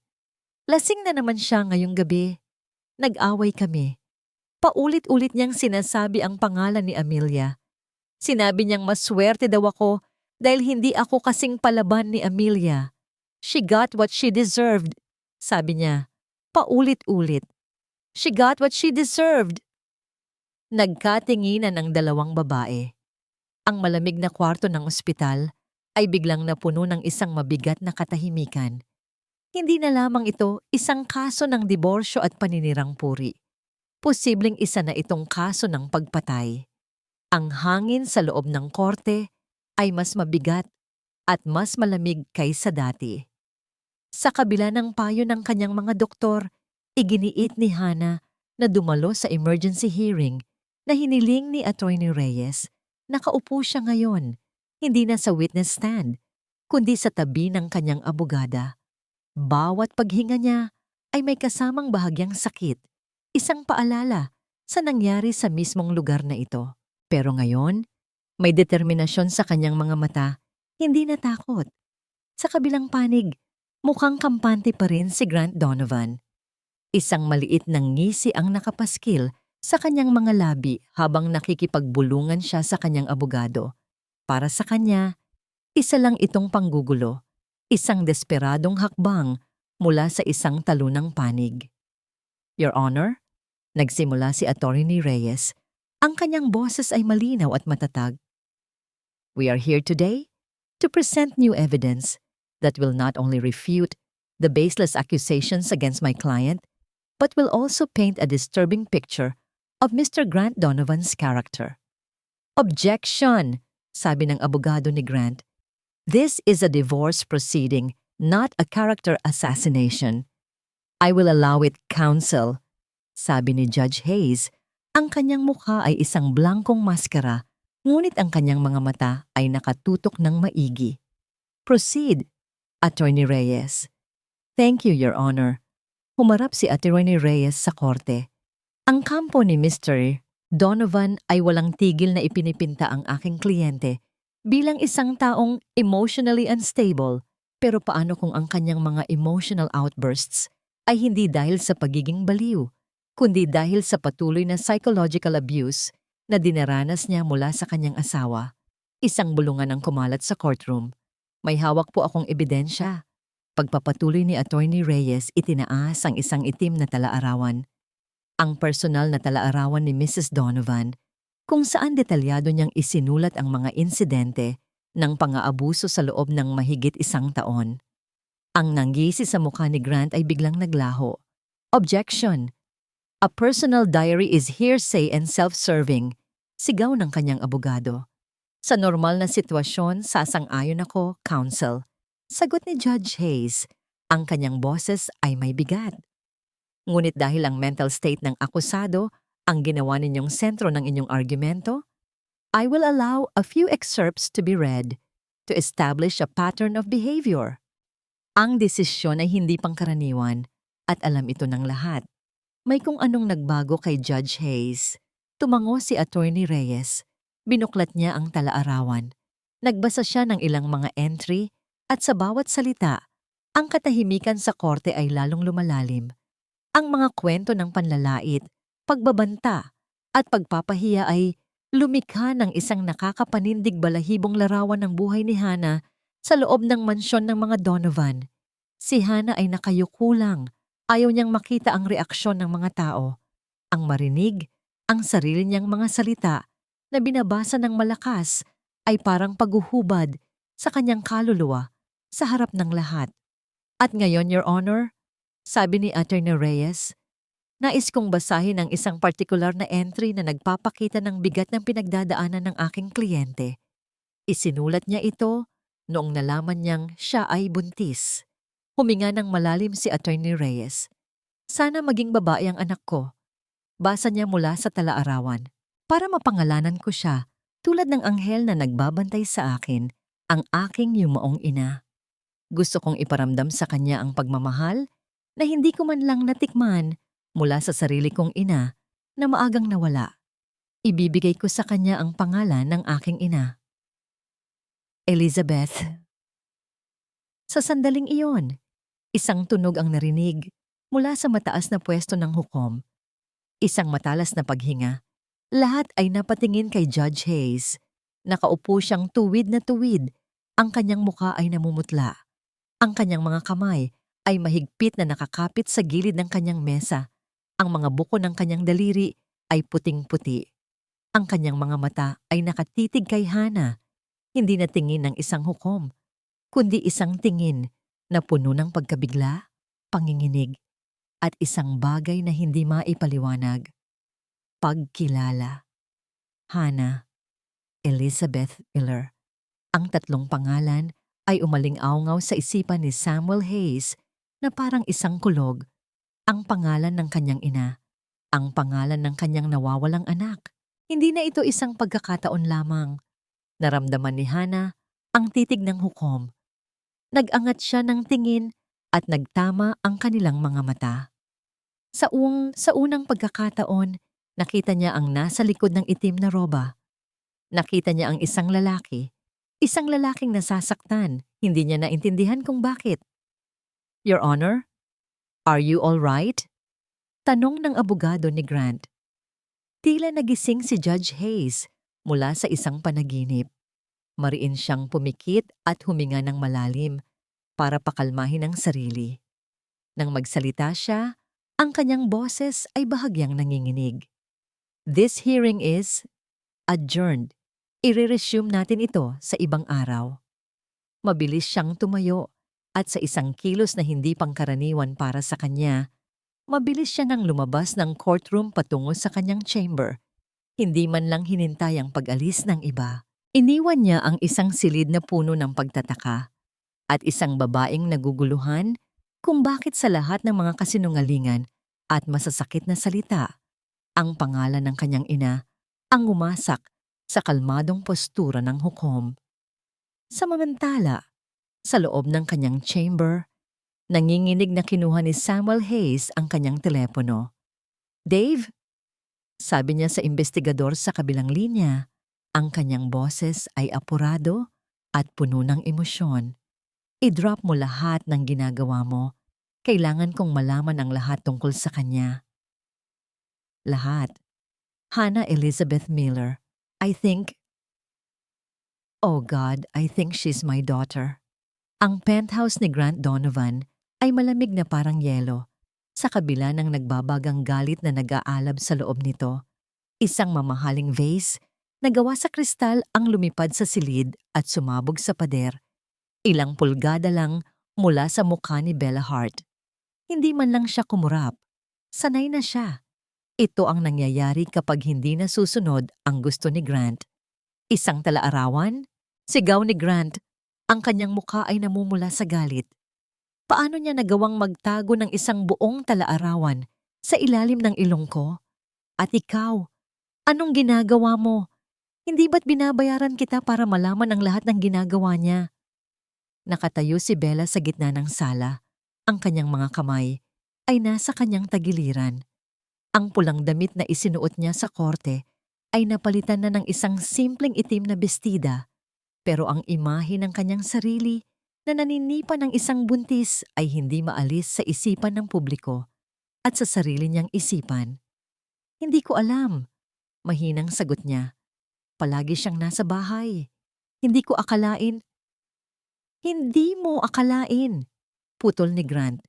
Lasing na naman siya ngayong gabi. Nag-away kami. Paulit-ulit niyang sinasabi ang pangalan ni Amelia. Sinabi niyang maswerte daw ako dahil hindi ako kasing palaban ni Amelia. She got what she deserved, sabi niya. Paulit-ulit. She got what she deserved. Nagkatinginan ang dalawang babae. Ang malamig na kwarto ng ospital ay biglang napuno ng isang mabigat na katahimikan. Hindi na lamang ito isang kaso ng diborsyo at paninirang puri. Posibleng isa na itong kaso ng pagpatay. Ang hangin sa loob ng korte ay mas mabigat at mas malamig kaysa dati. Sa kabila ng payo ng kanyang mga doktor, iginiit ni Hana na dumalo sa emergency hearing na hiniling ni Attorney Reyes. Nakaupo siya ngayon, hindi na sa witness stand, kundi sa tabi ng kanyang abogada. Bawat paghinga niya ay may kasamang bahagyang sakit, isang paalala sa nangyari sa mismong lugar na ito. Pero ngayon, may determinasyon sa kanyang mga mata, hindi natakot. Sa kabilang panig, mukhang kampante pa rin si Grant Donovan. Isang maliit na ngisi ang nakapaskil sa kanyang mga labi habang nakikipagbulungan siya sa kanyang abogado. Para sa kanya, isa lang itong panggugulo, isang desperadong hakbang mula sa isang talunang panig. Your Honor, Nagsimula si Attorney Reyes. Ang kanyang boses ay malinaw at matatag. We are here today to present new evidence that will not only refute the baseless accusations against my client, but will also paint a disturbing picture of Mr. Grant Donovan's character. Objection! Sabi ng abogado ni Grant. This is a divorce proceeding, not a character assassination. I will allow it, counsel. Sabi ni Judge Hayes, ang kanyang mukha ay isang blankong maskara, ngunit ang kanyang mga mata ay nakatutok ng maigi. Proceed, Attorney Reyes. Thank you, Your Honor. Humarap si Attorney Reyes sa korte. Ang kampo ni Mr. Donovan ay walang tigil na ipinipinta ang aking kliyente bilang isang taong emotionally unstable, pero paano kung ang kanyang mga emotional outbursts ay hindi dahil sa pagiging baliw, kundi dahil sa patuloy na psychological abuse na dinaranas niya mula sa kanyang asawa? Isang bulungan ang kumalat sa courtroom. May hawak po akong ebidensya. Pagpapatuloy ni Attorney Reyes, itinaas ang isang itim na talaarawan. Ang personal na talaarawan ni Mrs. Donovan, kung saan detalyado niyang isinulat ang mga insidente ng pang-aabuso sa loob ng mahigit 1 taon. Ang nanggisi sa mukha ni Grant ay biglang naglaho. Objection! A personal diary is hearsay and self-serving, sigaw ng kanyang abogado. Sa normal na sitwasyon, sasang-ayon ako, counsel. Sagot ni Judge Hayes, ang kanyang boses ay may bigat. Ngunit dahil ang mental state ng akusado ang ginawa ninyong sentro ng inyong argumento, I will allow a few excerpts to be read to establish a pattern of behavior. Ang desisyon ay hindi pangkaraniwan at alam ito ng lahat. May kung anong nagbago kay Judge Hayes. Tumango si Attorney Reyes. Binuklat niya ang talaarawan. Nagbasa siya ng ilang mga entry at sa bawat salita, ang katahimikan sa korte ay lalong lumalalim. Ang mga kwento ng panlalait, pagbabanta at pagpapahiya ay lumikha ng isang nakakapanindig balahibong larawan ng buhay ni Hannah sa loob ng mansyon ng mga Donovan. Si Hannah ay nakayuko lang. Ayaw niyang makita ang reaksyon ng mga tao. Ang marinig, ang sarili niyang mga salita na binabasa ng malakas ay parang paghuhubad sa kanyang kaluluwa sa harap ng lahat. At ngayon, Your Honor, sabi ni Attorney Reyes, nais kong basahin ang isang partikular na entry na nagpapakita ng bigat ng pinagdadaanan ng aking kliyente. Isinulat niya ito noong nalaman niyang siya ay buntis. Huminga ng malalim si Attorney Reyes. Sana maging babae ang anak ko. Basa niya mula sa talaarawan. Para mapangalanan ko siya, tulad ng anghel na nagbabantay sa akin, ang aking yumaong ina. Gusto kong iparamdam sa kanya ang pagmamahal na hindi ko man lang natikman mula sa sarili kong ina na maagang nawala. Ibibigay ko sa kanya ang pangalan ng aking ina. Elizabeth. Sa sandaling iyon, isang tunog ang narinig mula sa mataas na pwesto ng hukom. Isang matalas na paghinga. Lahat ay napatingin kay Judge Hayes. Nakaupo siyang tuwid na tuwid. Ang kanyang mukha ay namumutla. Ang kanyang mga kamay ay mahigpit na nakakapit sa gilid ng kanyang mesa. Ang mga buko ng kanyang daliri ay puting-puti. Ang kanyang mga mata ay nakatitig kay Hannah. Hindi na tingin ng isang hukom, kundi isang tingin na puno ng pagkabigla, panginginig, at isang bagay na hindi maipaliwanag. Pagkilala. Hannah Elizabeth Miller. Ang tatlong pangalan ay umaling-awngaw sa isipan ni Samuel Hayes na parang isang kulog. Ang pangalan ng kanyang ina, ang pangalan ng kanyang nawawalang anak. Hindi na ito isang pagkakataon lamang. Naramdaman ni Hannah ang titig ng hukom. Nag-angat siya ng tingin at nagtama ang kanilang mga mata. Sa unang pagkakataon, nakita niya ang nasa likod ng itim na roba. Nakita niya ang isang lalaking nasasaktan. Hindi niya naintindihan kung bakit. Your Honor, are you all right? Tanong ng abogado ni Grant. Tila nagising si Judge Hayes mula sa isang panaginip. Mariin siyang pumikit at huminga ng malalim para pakalmahin ang sarili. Nang magsalita siya, Ang kanyang boses ay bahagyang nanginginig. This hearing is adjourned. I-resume natin ito sa ibang araw. Mabilis siyang tumayo at sa isang kilos na hindi pangkaraniwan para sa kanya, mabilis siya nang lumabas ng courtroom patungo sa kanyang chamber. Hindi man lang hinintay ang pag-alis ng iba. Iniwan niya ang isang silid na puno ng pagtataka at isang babaeng naguguluhan kung bakit sa lahat ng mga kasinungalingan at masasakit na salita, ang pangalan ng kanyang ina ang umasak sa kalmadong postura ng hukom. Samantala, sa loob ng kanyang chamber, nanginginig na kinuha ni Samuel Hayes ang kanyang telepono. "Dave?" Sabi niya sa investigador sa kabilang linya. Ang kanyang boses ay apurado at puno ng emosyon. "I-drop mo lahat ng ginagawa mo. Kailangan kong malaman ang lahat tungkol sa kanya." Lahat. Hannah Elizabeth Miller. Oh God, I think she's my daughter. Ang penthouse ni Grant Donovan ay malamig na parang yelo, sa kabila ng nagbabagang galit na nag-aalab sa loob nito. Isang mamahaling vase na gawa sa kristal ang lumipad sa silid at sumabog sa pader. Ilang pulgada lang mula sa mukha ni Bella Hart. Hindi man lang siya kumurap. Sanay na siya. Ito ang nangyayari kapag hindi nasusunod ang gusto ni Grant. Isang talaarawan? Sigaw ni Grant. Ang kanyang mukha ay namumula sa galit. Paano niya nagawang magtago ng isang buong talaarawan sa ilalim ng ilong ko? At ikaw, anong ginagawa mo? Hindi ba't binabayaran kita para malaman ang lahat ng ginagawa niya? Nakatayo si Bella sa gitna ng sala. Ang kanyang mga kamay ay nasa kanyang tagiliran. Ang pulang damit na isinuot niya sa korte ay napalitan na ng isang simpleng itim na bestida, pero ang imahe ng kanyang sarili na naninipa ng isang buntis ay hindi maalis sa isipan ng publiko at sa sarili niyang isipan. "Hindi ko alam," mahinang sagot niya. "Palagi siyang nasa bahay. Hindi ko akalain." "Hindi mo akalain," putol ni Grant.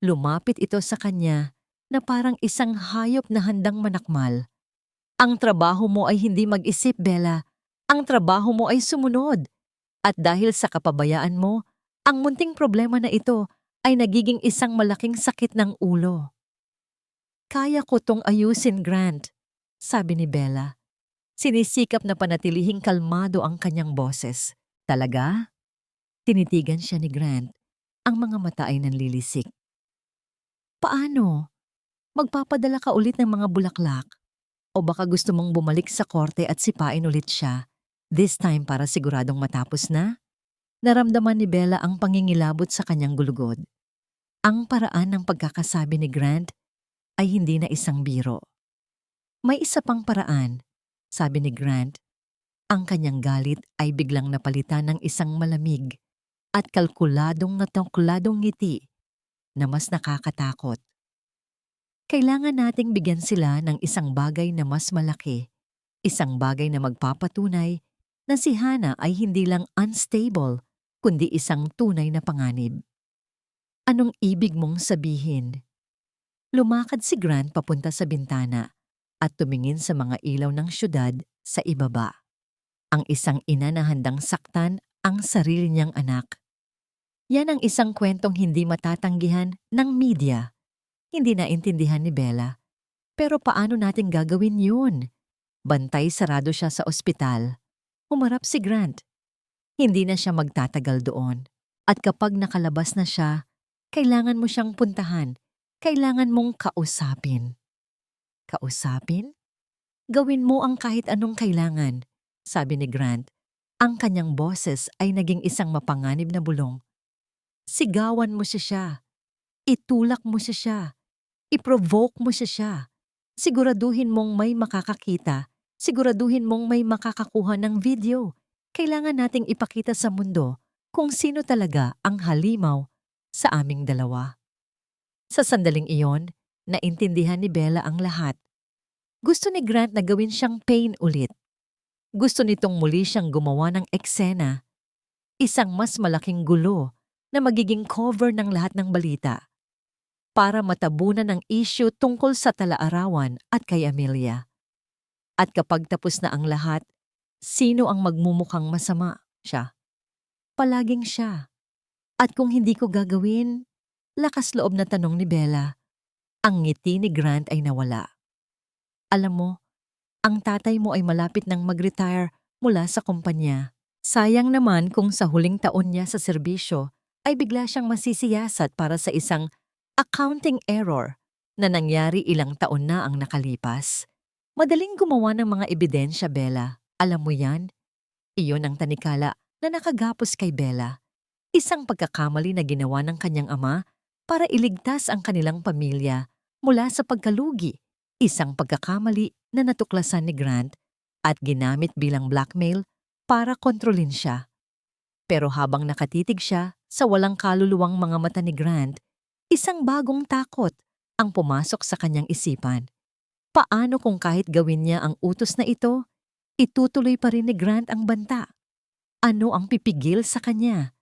Lumapit ito sa kanya na parang isang hayop na handang manakmal. "Ang trabaho mo ay hindi mag-isip, Bella. Ang trabaho mo ay sumunod. At dahil sa kapabayaan mo, ang munting problema na ito ay nagiging isang malaking sakit ng ulo." "Kaya ko tong ayusin, Grant," sabi ni Bella. Sinisikap na panatilihing kalmado ang kanyang boses. "Talaga?" Tinitigan siya ni Grant. Ang mga mata ay nanlilisik. "Paano? Magpapadala ka ulit ng mga bulaklak? O baka gusto mong bumalik sa korte at sipain ulit siya, this time para siguradong matapos na?" Naramdaman ni Bella ang pangingilabot sa kanyang gulugod. Ang paraan ng pagkakasabi ni Grant ay hindi na isang biro. "May isa pang paraan," sabi ni Grant. Ang kanyang galit ay biglang napalitan ng isang malamig at kalkuladong ngiti na mas nakakatakot. "Kailangan nating bigyan sila ng isang bagay na mas malaki. Isang bagay na magpapatunay na si Hannah ay hindi lang unstable, kundi isang tunay na panganib." "Anong ibig mong sabihin?" Lumakad si Grant papunta sa bintana at tumingin sa mga ilaw ng syudad sa ibaba. Ang isang ina na handang saktan ang sarili niyang anak. Yan ang isang kwentong hindi matatanggihan ng media. Hindi naintindihan ni Bella. Pero paano natin gagawin yun? Bantay sarado siya sa ospital. Humarap si Grant. Hindi na siya magtatagal doon. At kapag nakalabas na siya, kailangan mo siyang puntahan. Kailangan mong kausapin. "Kausapin? Gawin mo ang kahit anong kailangan," sabi ni Grant. Ang kanyang boses ay naging isang mapanganib na bulong. "Sigawan mo siya. Itulak mo siya. I-provoke mo siya. Siguraduhin mong may makakakita. Siguraduhin mong may makakakuha ng video. Kailangan nating ipakita sa mundo kung sino talaga ang halimaw sa aming dalawa." Sa sandaling iyon, naintindihan ni Bella ang lahat. Gusto ni Grant na gawin siyang Pain ulit. Gusto nitong muli siyang gumawa ng eksena. Isang mas malaking gulo na magiging cover ng lahat ng balita. para matabunan ang issue tungkol sa Tala-Arawan at kay Amelia. At kapag tapos na ang lahat, sino ang magmumukhang masama? Siya. Palaging siya. At kung hindi ko gagawin, lakas loob na tanong ni Bella. Ang ngiti ni Grant ay nawala. Alam mo, ang tatay mo ay malapit nang mag-retire mula sa kumpanya. Sayang naman kung sa huling taon niya sa serbisyo ay bigla siyang masisiyasat para sa isang accounting error na nangyari ilang taon na ang nakalipas. Madaling gumawa ng mga ebidensya, Bella. Alam mo yan? Iyon ang tanikala na nakagapos kay Bella. Isang pagkakamali na ginawa ng kanyang ama para iligtas ang kanilang pamilya mula sa pagkalugi. Isang pagkakamali na natuklasan ni Grant at ginamit bilang blackmail para kontrolin siya. Pero habang nakatitig siya sa walang kaluluwang mga mata ni Grant, isang bagong takot ang pumasok sa kanyang isipan. Paano kung kahit gawin niya ang utos na ito, itutuloy pa rin ni Grant ang banta? Ano ang pipigil sa kanya?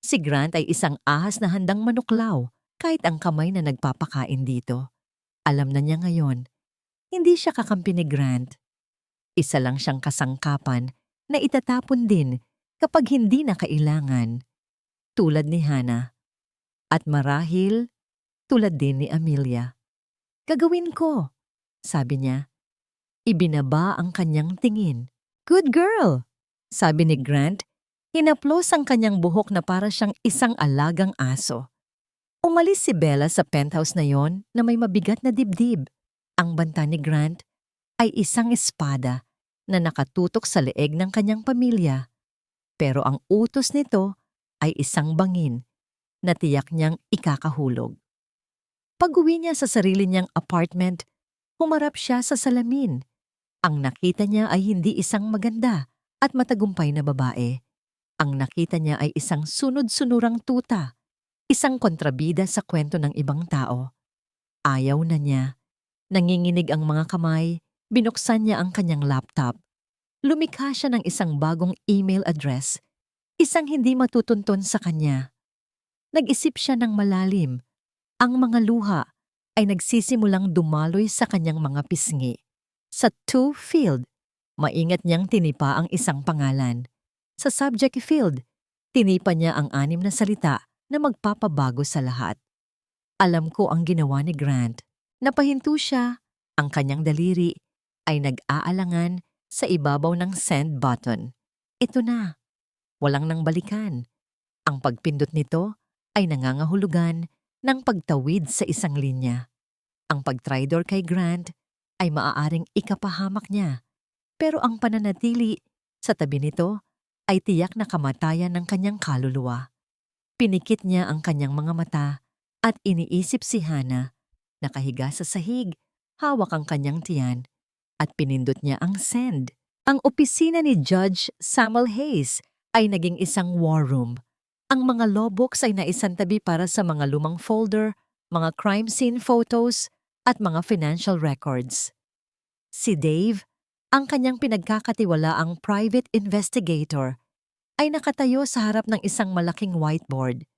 Si Grant ay isang ahas na handang manuklaw kahit ang kamay na nagpapakain dito. Alam na niya ngayon, hindi siya kakampi ni Grant. Isa lang siyang kasangkapan na itatapon din kapag hindi na kailangan. Tulad ni Hannah. At marahil, tulad din ni Amelia. Gagawin ko, sabi niya. Ibinaba ang kanyang tingin. Good girl, sabi ni Grant. Hinaplos ang kanyang buhok na para siyang isang alagang aso. Umalis si Bella sa penthouse na yon na may mabigat na dibdib. Ang banta ni Grant ay isang espada na nakatutok sa leeg ng kanyang pamilya. Pero ang utos nito ay isang bangin na tiyak niyang ikakahulog. Pag-uwi niya sa sarili niyang apartment, humarap siya sa salamin. Ang nakita niya ay hindi isang maganda at matagumpay na babae. Ang nakita niya ay isang sunod-sunurang tuta, isang kontrabida sa kwento ng ibang tao. Ayaw na niya. Nanginginig ang mga kamay, binuksan niya ang kanyang laptop. Lumikha siya ng isang bagong email address, isang hindi matutunton sa kanya. Nag-isip siya ng malalim. Ang mga luha ay nagsisimulang dumaloy sa kanyang mga pisngi. Sa to field, maingat niyang tinipa ang isang pangalan. Sa subject field, tinipa niya ang 6 na salita na magpapabago sa lahat. Alam ko ang ginawa ni Grant. Napahinto siya. Ang kanyang daliri ay nag-aalangan sa ibabaw ng send button. Ito na. Walang nang balikan. Ang pagpindot nito ay nangangahulugan ng pagtawid sa isang linya. Ang pagtraidor kay Grant ay maaaring ikapahamak niya. Pero ang pananatili sa tabi nito ay tiyak na kamatayan ng kanyang kaluluwa. Pinikit niya ang kanyang mga mata at iniisip si Hannah. Nakahiga sa sahig, hawak ang kanyang tiyan at pinindot niya ang send. Ang opisina ni Judge Samuel Hayes ay naging isang war room. Ang mga law books ay naisantabi para sa mga lumang folder, mga crime scene photos at mga financial records. Si Dave, ang kanyang pinagkakatiwalaang private investigator, ay nakatayo sa harap ng isang malaking whiteboard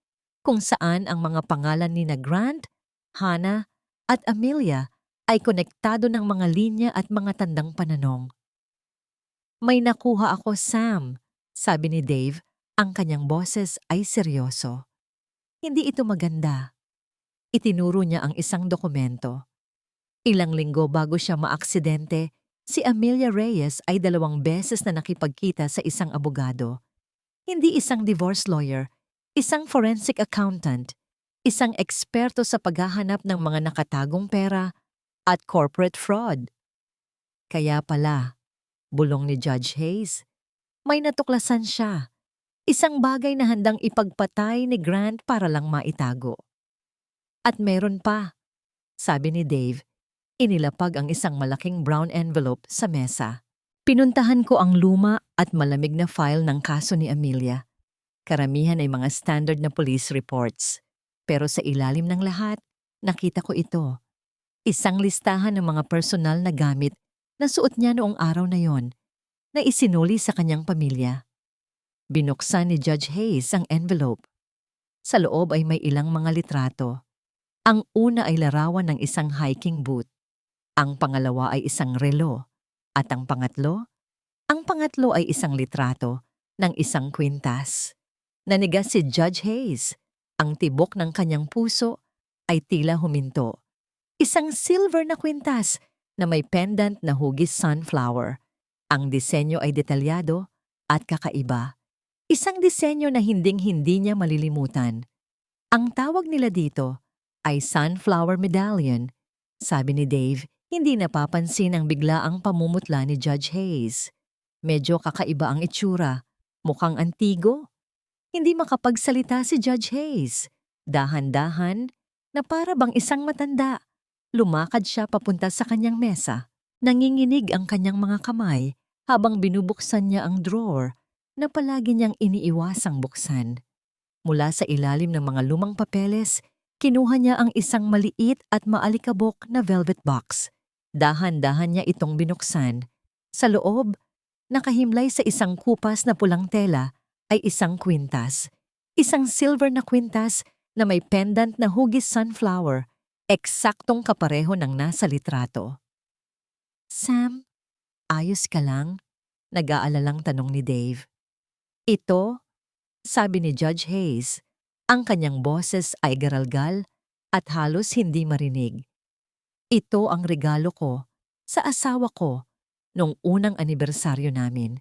kung saan ang mga pangalan ni Grant, Hannah at Amelia ay konektado ng mga linya at mga tandang pananong. May nakuha ako, Sam, sabi ni Dave. Ang kanyang boses ay seryoso. Hindi ito maganda. Itinuro niya ang isang dokumento. Ilang linggo bago siya maaksidente, si Amelia Reyes ay 2 beses na nakipagkita sa isang abogado. Hindi isang divorce lawyer, isang forensic accountant, isang eksperto sa paghahanap ng mga nakatagong pera at corporate fraud. Kaya pala, bulong ni Judge Hayes, may natuklasan siya. Isang bagay na handang ipagpatay ni Grant para lang maitago. At meron pa, sabi ni Dave, inilapag ang isang malaking brown envelope sa mesa. Pinuntahan ko ang luma at malamig na file ng kaso ni Amelia. Karamihan ay mga standard na police reports. Pero sa ilalim ng lahat, nakita ko ito. Isang listahan ng mga personal na gamit na suot niya noong araw na yon, na isinuli sa kanyang pamilya. Binuksan ni Judge Hayes ang envelope. Sa loob ay may ilang mga litrato. Ang una ay larawan ng isang hiking boot. Ang pangalawa ay isang relo. At ang pangatlo ay isang litrato ng isang kwintas. Nanigas si Judge Hayes. Ang tibok ng kanyang puso ay tila huminto. Isang silver na kwintas na may pendant na hugis sunflower. Ang disenyo ay detalyado at kakaiba. Isang disenyo na hinding-hindi niya malilimutan. Ang tawag nila dito ay Sunflower Medallion. Sabi ni Dave, hindi napapansin ang biglaang pamumutla ni Judge Hayes. Medyo kakaiba ang itsura, mukhang antigo. Hindi makapagsalita si Judge Hayes. Dahan-dahan na para bang isang matanda. Lumakad siya papunta sa kanyang mesa. Nanginginig ang kanyang mga kamay habang binubuksan niya ang drawer na palagi niyang iniiwasang buksan. Mula sa ilalim ng mga lumang papeles, kinuha niya ang isang maliit at maalikabok na velvet box. Dahan-dahan niya itong binuksan. Sa loob, nakahimlay sa isang kupas na pulang tela ay isang kwintas. Isang silver na kwintas na may pendant na hugis sunflower, eksaktong kapareho ng nasa litrato. Sam, ayos ka lang? Nag-aalalang tanong ni Dave. Ito, sabi ni Judge Hayes, ang kanyang boses ay garalgal at halos hindi marinig. Ito ang regalo ko sa asawa ko nung unang anibersaryo namin.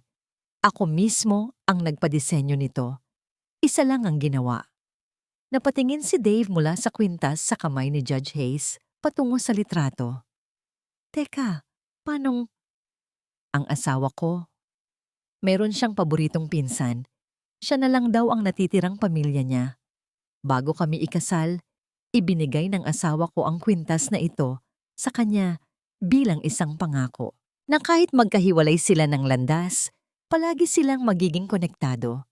Ako mismo ang nagpadisenyo nito. Isa lang ang ginawa. Napatingin si Dave mula sa kwintas sa kamay ni Judge Hayes patungo sa litrato. Teka, paanong... Ang asawa ko, meron siyang paboritong pinsan. Siya na lang daw ang natitirang pamilya niya. Bago kami ikasal, ibinigay ng asawa ko ang kwintas na ito sa kanya bilang isang pangako na kahit magkahiwalay sila ng landas, palagi silang magiging konektado.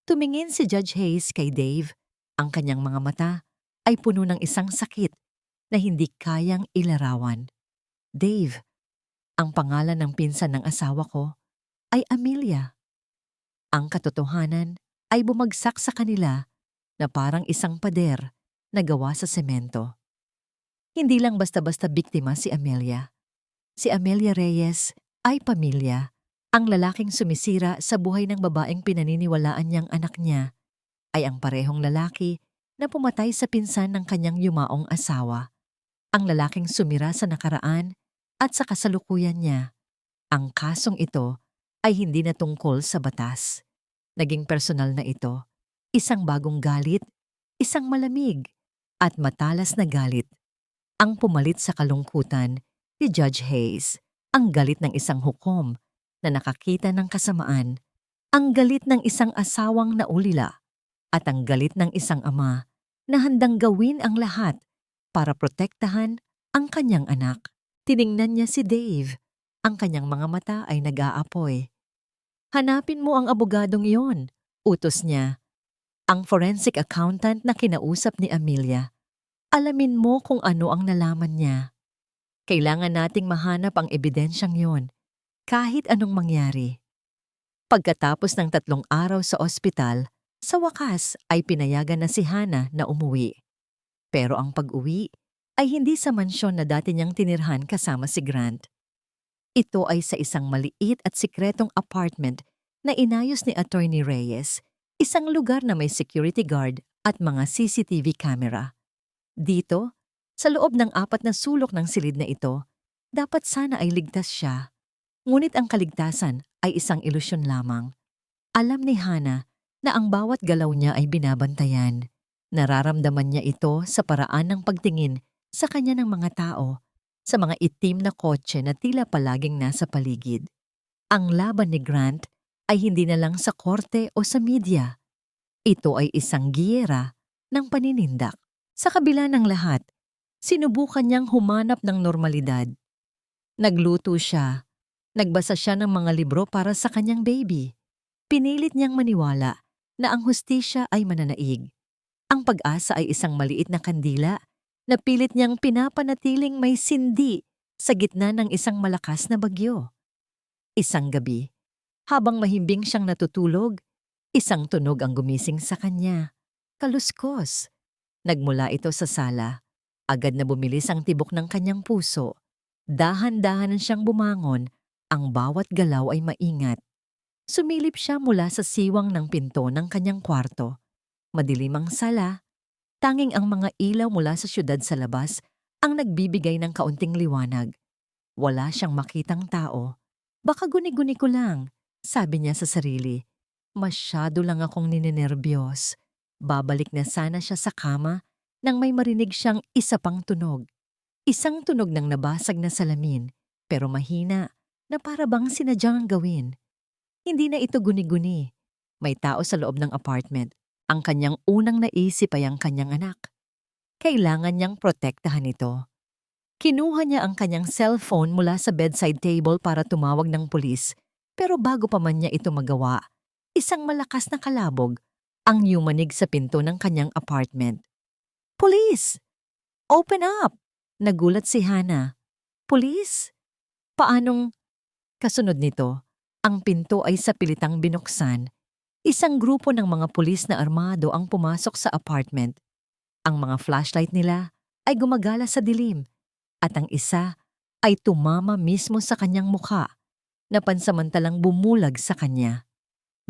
Tumingin si Judge Hayes kay Dave. Ang kanyang mga mata ay puno ng isang sakit na hindi kayang ilarawan. Dave, ang pangalan ng pinsan ng asawa ko ay Amelia. Ang katotohanan ay bumagsak sa kanila na parang isang pader na gawa sa semento. Hindi lang basta-basta biktima si Amelia. Si Amelia Reyes ay pamilya, ang lalaking sumisira sa buhay ng babaeng pinaniniwalaan niyang anak niya ay ang parehong lalaki na pumatay sa pinsan ng kanyang yumaong asawa. Ang lalaking sumira sa nakaraan at sa kasalukuyan niya. Ang kasong ito ay hindi na tungkol sa batas. Naging personal na ito. Isang bagong galit, isang malamig at matalas na galit. Ang pumalit sa kalungkutan ni Judge Hayes. Ang galit ng isang hukom na nakakita ng kasamaan. Ang galit ng isang asawang naulila. At ang galit ng isang ama na handang gawin ang lahat para protektahan ang kanyang anak. Tiningnan niya si Dave. Ang kanyang mga mata ay nag-aapoy. Hanapin mo ang abogadong iyon, utos niya. Ang forensic accountant na kinausap ni Amelia. Alamin mo kung ano ang nalaman niya. Kailangan nating mahanap ang ebidensyang yon, kahit anong mangyari. Pagkatapos ng 3 araw sa ospital, sa wakas ay pinayagan na si Hannah na umuwi. Pero ang pag-uwi ay hindi sa mansyon na dati niyang tinirhan kasama si Grant. Ito ay sa isang maliit at sikretong apartment na inayos ni Attorney Reyes, isang lugar na may security guard at mga CCTV camera. Dito, sa loob ng 4 na sulok ng silid na ito, dapat sana ay ligtas siya. Ngunit ang kaligtasan ay isang ilusyon lamang. Alam ni Hannah na ang bawat galaw niya ay binabantayan. Nararamdaman niya ito sa paraan ng pagtingin sa kanya ng mga tao, sa mga itim na kotse na tila palaging nasa paligid. Ang laban ni Grant ay hindi na lang sa korte o sa media. Ito ay isang giyera ng paninindak. Sa kabila ng lahat, sinubukan niyang humanap ng normalidad. Nagluto siya. Nagbasa siya ng mga libro para sa kanyang baby. Pinilit niyang maniwala na ang hustisya ay mananaig. Ang pag-asa ay isang maliit na kandila na pilit niyang pinapanatiling may sindi sa gitna ng isang malakas na bagyo. Isang gabi, habang mahimbing siyang natutulog, isang tunog ang gumising sa kanya. Kaluskos. Nagmula ito sa sala. Agad na bumilis ang tibok ng kanyang puso. Dahan-dahan siyang bumangon, ang bawat galaw ay maingat. Sumilip siya mula sa siwang ng pinto ng kanyang kwarto. Madilim ang sala, tanging ang mga ilaw mula sa syudad sa labas ang nagbibigay ng kaunting liwanag. Wala siyang makitang tao. Baka guni-guni ko lang, sabi niya sa sarili. Masyado lang akong ninenerbiyos. Babalik na sana siya sa kama nang may marinig siyang isa pang tunog. Isang tunog ng nabasag na salamin, pero mahina na para bang sinadyang gawin. Hindi na ito guni-guni. May tao sa loob ng apartment. Ang kanyang unang naisip ay ang kanyang anak. Kailangan niyang protektahan ito. Kinuha niya ang kanyang cellphone mula sa bedside table para tumawag ng pulis, pero bago pa man niya ito magawa, isang malakas na kalabog ang yumanig sa pinto ng kanyang apartment. Police! Open up! Nagulat si Hannah. Police? Paanong? Kasunod nito, ang pinto ay sa pilitang binuksan. Isang grupo ng mga pulis na armado ang pumasok sa apartment. Ang mga flashlight nila ay gumagala sa dilim at ang isa ay tumama mismo sa kanyang mukha na pansamantalang bumulag sa kanya.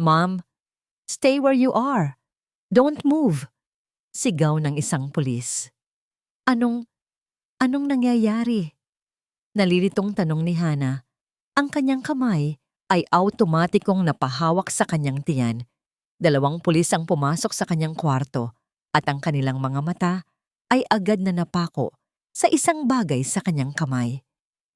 Ma'am, stay where you are. Don't move. Sigaw ng isang pulis. Anong nangyayari? Nalilitong tanong ni Hannah. Ang kanyang kamay ay automatikong napahawak sa kanyang tiyan. 2 pulis ang pumasok sa kanyang kwarto at ang kanilang mga mata ay agad na napako sa isang bagay sa kanyang kamay.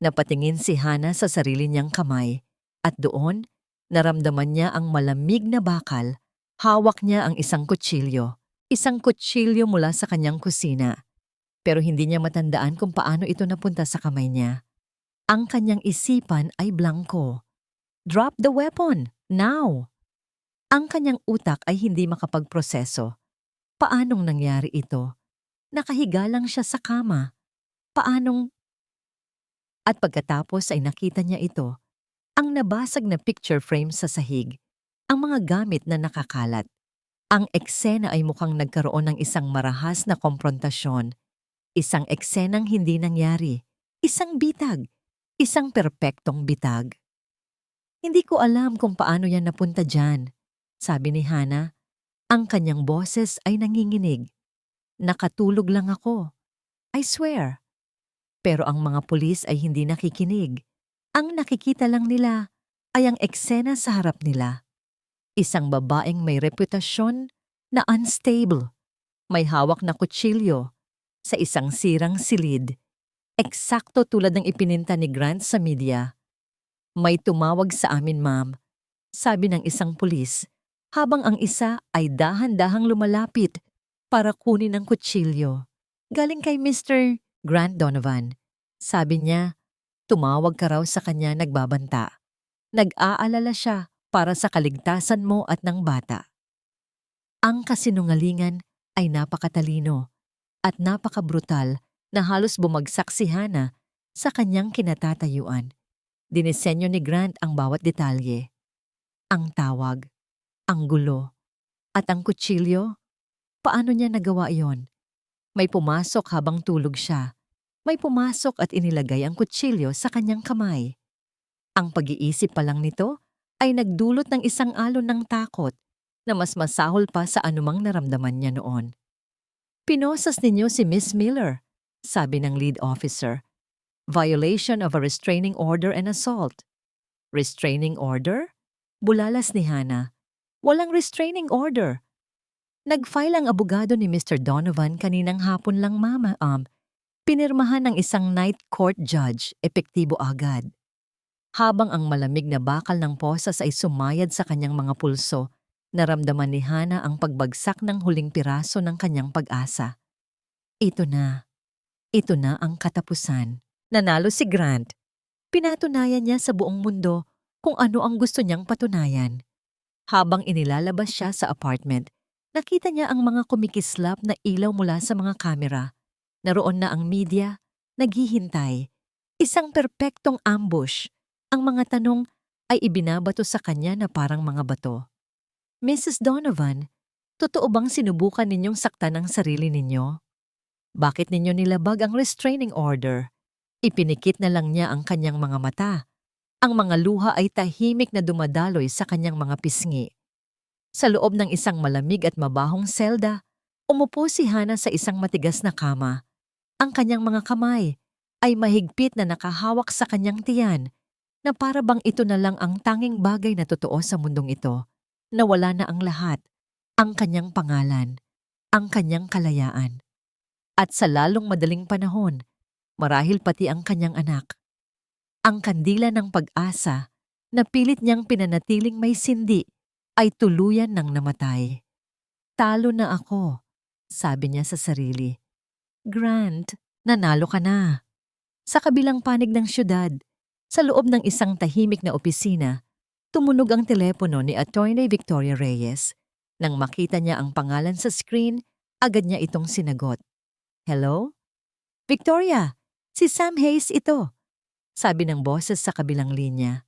Napatingin si Hannah sa sarili niyang kamay at doon naramdaman niya ang malamig na bakal. Hawak niya ang isang kutsilyo. Isang kutsilyo mula sa kanyang kusina. Pero hindi niya matandaan kung paano ito napunta sa kamay niya. Ang kanyang isipan ay blanko. Drop the weapon, now! Ang kanyang utak ay hindi makapagproseso. Paanong nangyari ito? Nakahiga lang siya sa kama. Paanong? At pagkatapos ay nakita niya ito, ang nabasag na picture frame sa sahig, ang mga gamit na nakakalat. Ang eksena ay mukhang nagkaroon ng isang marahas na komprontasyon. Isang eksenang hindi nangyari. Isang bitag. Isang perpektong bitag. Hindi ko alam kung paano yan napunta dyan, sabi ni Hannah. Ang kanyang boses ay nanginginig. Nakatulog lang ako. I swear. Pero ang mga pulis ay hindi nakikinig. Ang nakikita lang nila ay ang eksena sa harap nila. Isang babaeng may reputasyon na unstable. May hawak na kutsilyo sa isang sirang silid. Eksakto tulad ng ipininta ni Grant sa media. May tumawag sa amin, ma'am, sabi ng isang pulis, habang ang isa ay dahan-dahang lumalapit para kunin ang kutsilyo. Galing kay Mr. Grant Donovan. Sabi niya, tumawag ka raw sa kanya nagbabanta. Nag-aalala siya para sa kaligtasan mo at ng bata. Ang kasinungalingan ay napakatalino at napakabrutal na halos bumagsak si Hannah sa kanyang kinatatayuan. Dinisenyo ni Grant ang bawat detalye. Ang tawag, ang gulo, at ang kutsilyo. Paano niya nagawa iyon? May pumasok habang tulog siya. May pumasok at inilagay ang kutsilyo sa kanyang kamay. Ang pag-iisip pa lang nito ay nagdulot ng isang alon ng takot na mas masahol pa sa anumang naramdaman niya noon. Pinosas ninyo si Miss Miller, sabi ng lead officer. Violation of a restraining order and assault. Restraining order? Bulalas ni Hannah. Walang restraining order. Nag-file ang abogado ni Mr. Donovan kaninang hapon lang, mama. Pinirmahan ng isang night court judge, epektibo agad. Habang ang malamig na bakal ng posas ay sumayad sa kanyang mga pulso, naramdaman ni Hannah ang pagbagsak ng huling piraso ng kanyang pag-asa. Ito na ang katapusan. Nanalo si Grant. Pinatunayan niya sa buong mundo kung ano ang gusto niyang patunayan. Habang inilalabas siya sa apartment, nakita niya ang mga kumikislap na ilaw mula sa mga kamera. Naroon na ang media, naghihintay. Isang perpektong ambush. Ang mga tanong ay ibinabato sa kanya na parang mga bato. Mrs. Donovan, totoo bang sinubukan ninyong saktan ang sarili ninyo? Bakit ninyo nilabag ang restraining order? Ipinikit na lang niya ang kanyang mga mata. Ang mga luha ay tahimik na dumadaloy sa kanyang mga pisngi. Sa loob ng isang malamig at mabahong selda, umupo si Hana sa isang matigas na kama. Ang kanyang mga kamay ay mahigpit na nakahawak sa kanyang tiyan, na para bang ito na lang ang tanging bagay na totoo sa mundong ito, na wala na ang lahat, ang kanyang pangalan, ang kanyang kalayaan. At sa lalong madaling panahon, marahil pati ang kanyang anak. Ang kandila ng pag-asa na pilit niyang pinanatiling may sindi ay tuluyan ng namatay. Talo na ako, sabi niya sa sarili. Grant, nanalo ka na. Sa kabilang panig ng syudad, sa loob ng isang tahimik na opisina, tumunog ang telepono ni Attorney Victoria Reyes. Nang makita niya ang pangalan sa screen, agad niya itong sinagot. Hello? Victoria, si Sam Hayes ito, sabi ng boses sa kabilang linya.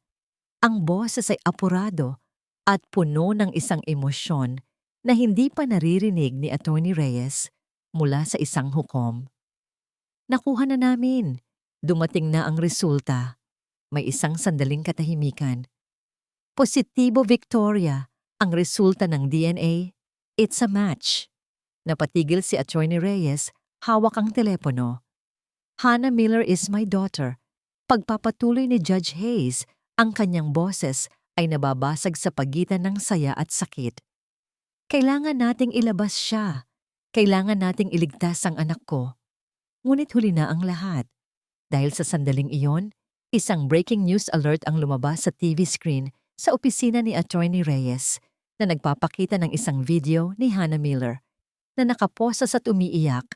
Ang boses ay apurado at puno ng isang emosyon na hindi pa naririnig ni Attorney Reyes mula sa isang hukom. Nakuha na namin. Dumating na ang resulta. May isang sandaling katahimikan. Positibo, Victoria, ang resulta ng DNA. It's a match. Napatigil si Attorney Reyes, hawak ang telepono. Hannah Miller is my daughter. Pagpapatuloy ni Judge Hayes, ang kanyang boses ay nababasag sa pagitan ng saya at sakit. Kailangan nating ilabas siya. Kailangan nating iligtas ang anak ko. Ngunit huli na ang lahat. Dahil sa sandaling iyon, isang breaking news alert ang lumabas sa TV screen sa opisina ni Attorney Reyes na nagpapakita ng isang video ni Hannah Miller na nakaposas at umiiyak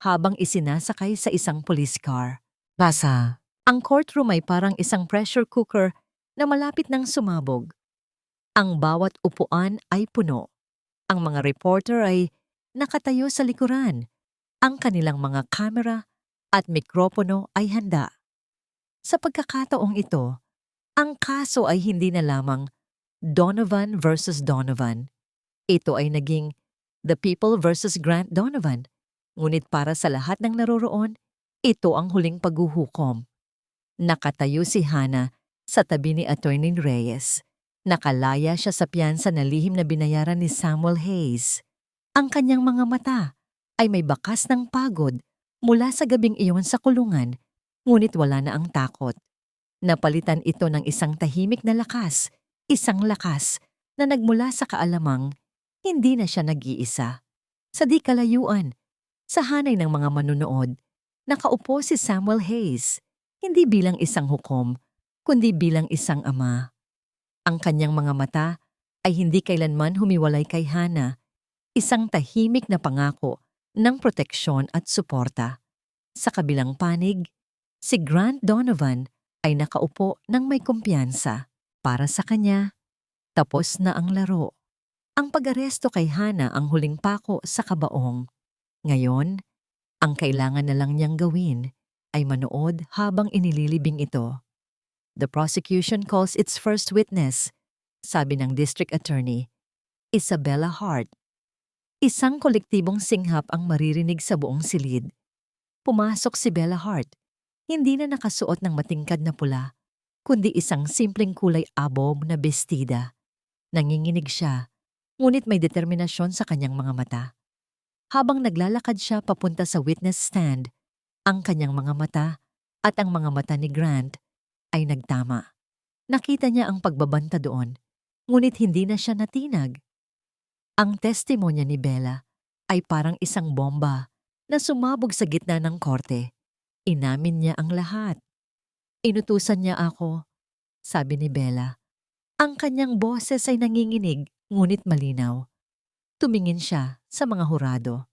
habang isinasakay sa isang police car. Basa. Ang courtroom ay parang isang pressure cooker na malapit nang sumabog. Ang bawat upuan ay puno. Ang mga reporter ay nakatayo sa likuran. Ang kanilang mga kamera at mikropono ay handa. Sa pagkakataong ito, ang kaso ay hindi na lamang Donovan versus Donovan. Ito ay naging The People versus Grant Donovan. Ngunit para sa lahat ng naroroon, ito ang huling paghuhukom. Nakatayo si Hannah sa tabi ni Attorney Reyes. Nakalaya siya sa piyansa na lihim na binayaran ni Samuel Hayes. Ang kanyang mga mata ay may bakas ng pagod mula sa gabing iyon sa kulungan, ngunit wala na ang takot. Napalitan ito ng isang tahimik na lakas, isang lakas na nagmula sa kaalamang hindi na siya nag-iisa. Sa di kalayuan, sa hanay ng mga manunood, nakaupo si Samuel Hayes, hindi bilang isang hukom, kundi bilang isang ama. Ang kanyang mga mata ay hindi kailanman humiwalay kay Hannah, isang tahimik na pangako ng proteksyon at suporta. Sa kabilang panig, si Grant Donovan ay nakaupo ng may kumpiyansa. Para sa kanya, tapos na ang laro. Ang pag-aresto kay Hannah ang huling pako sa kabaong. Ngayon, ang kailangan na lang niyang gawin ay manood habang inililibing ito. The prosecution calls its first witness, sabi ng district attorney, Isabella Hart. Isang kolektibong singhap ang maririnig sa buong silid. Pumasok si Bella Hart, hindi na nakasuot ng matingkad na pula, kundi isang simpleng kulay abob na bestida. Nanginginig siya, ngunit may determinasyon sa kanyang mga mata. Habang naglalakad siya papunta sa witness stand, ang kanyang mga mata at ang mga mata ni Grant ay nagtama. Nakita niya ang pagbabanta doon, ngunit hindi na siya natinag. Ang testimonya ni Bella ay parang isang bomba na sumabog sa gitna ng korte. Inamin niya ang lahat. Inutusan niya ako, sabi ni Bella. Ang kanyang boses ay nanginginig ngunit malinaw. Tumingin siya sa mga hurado.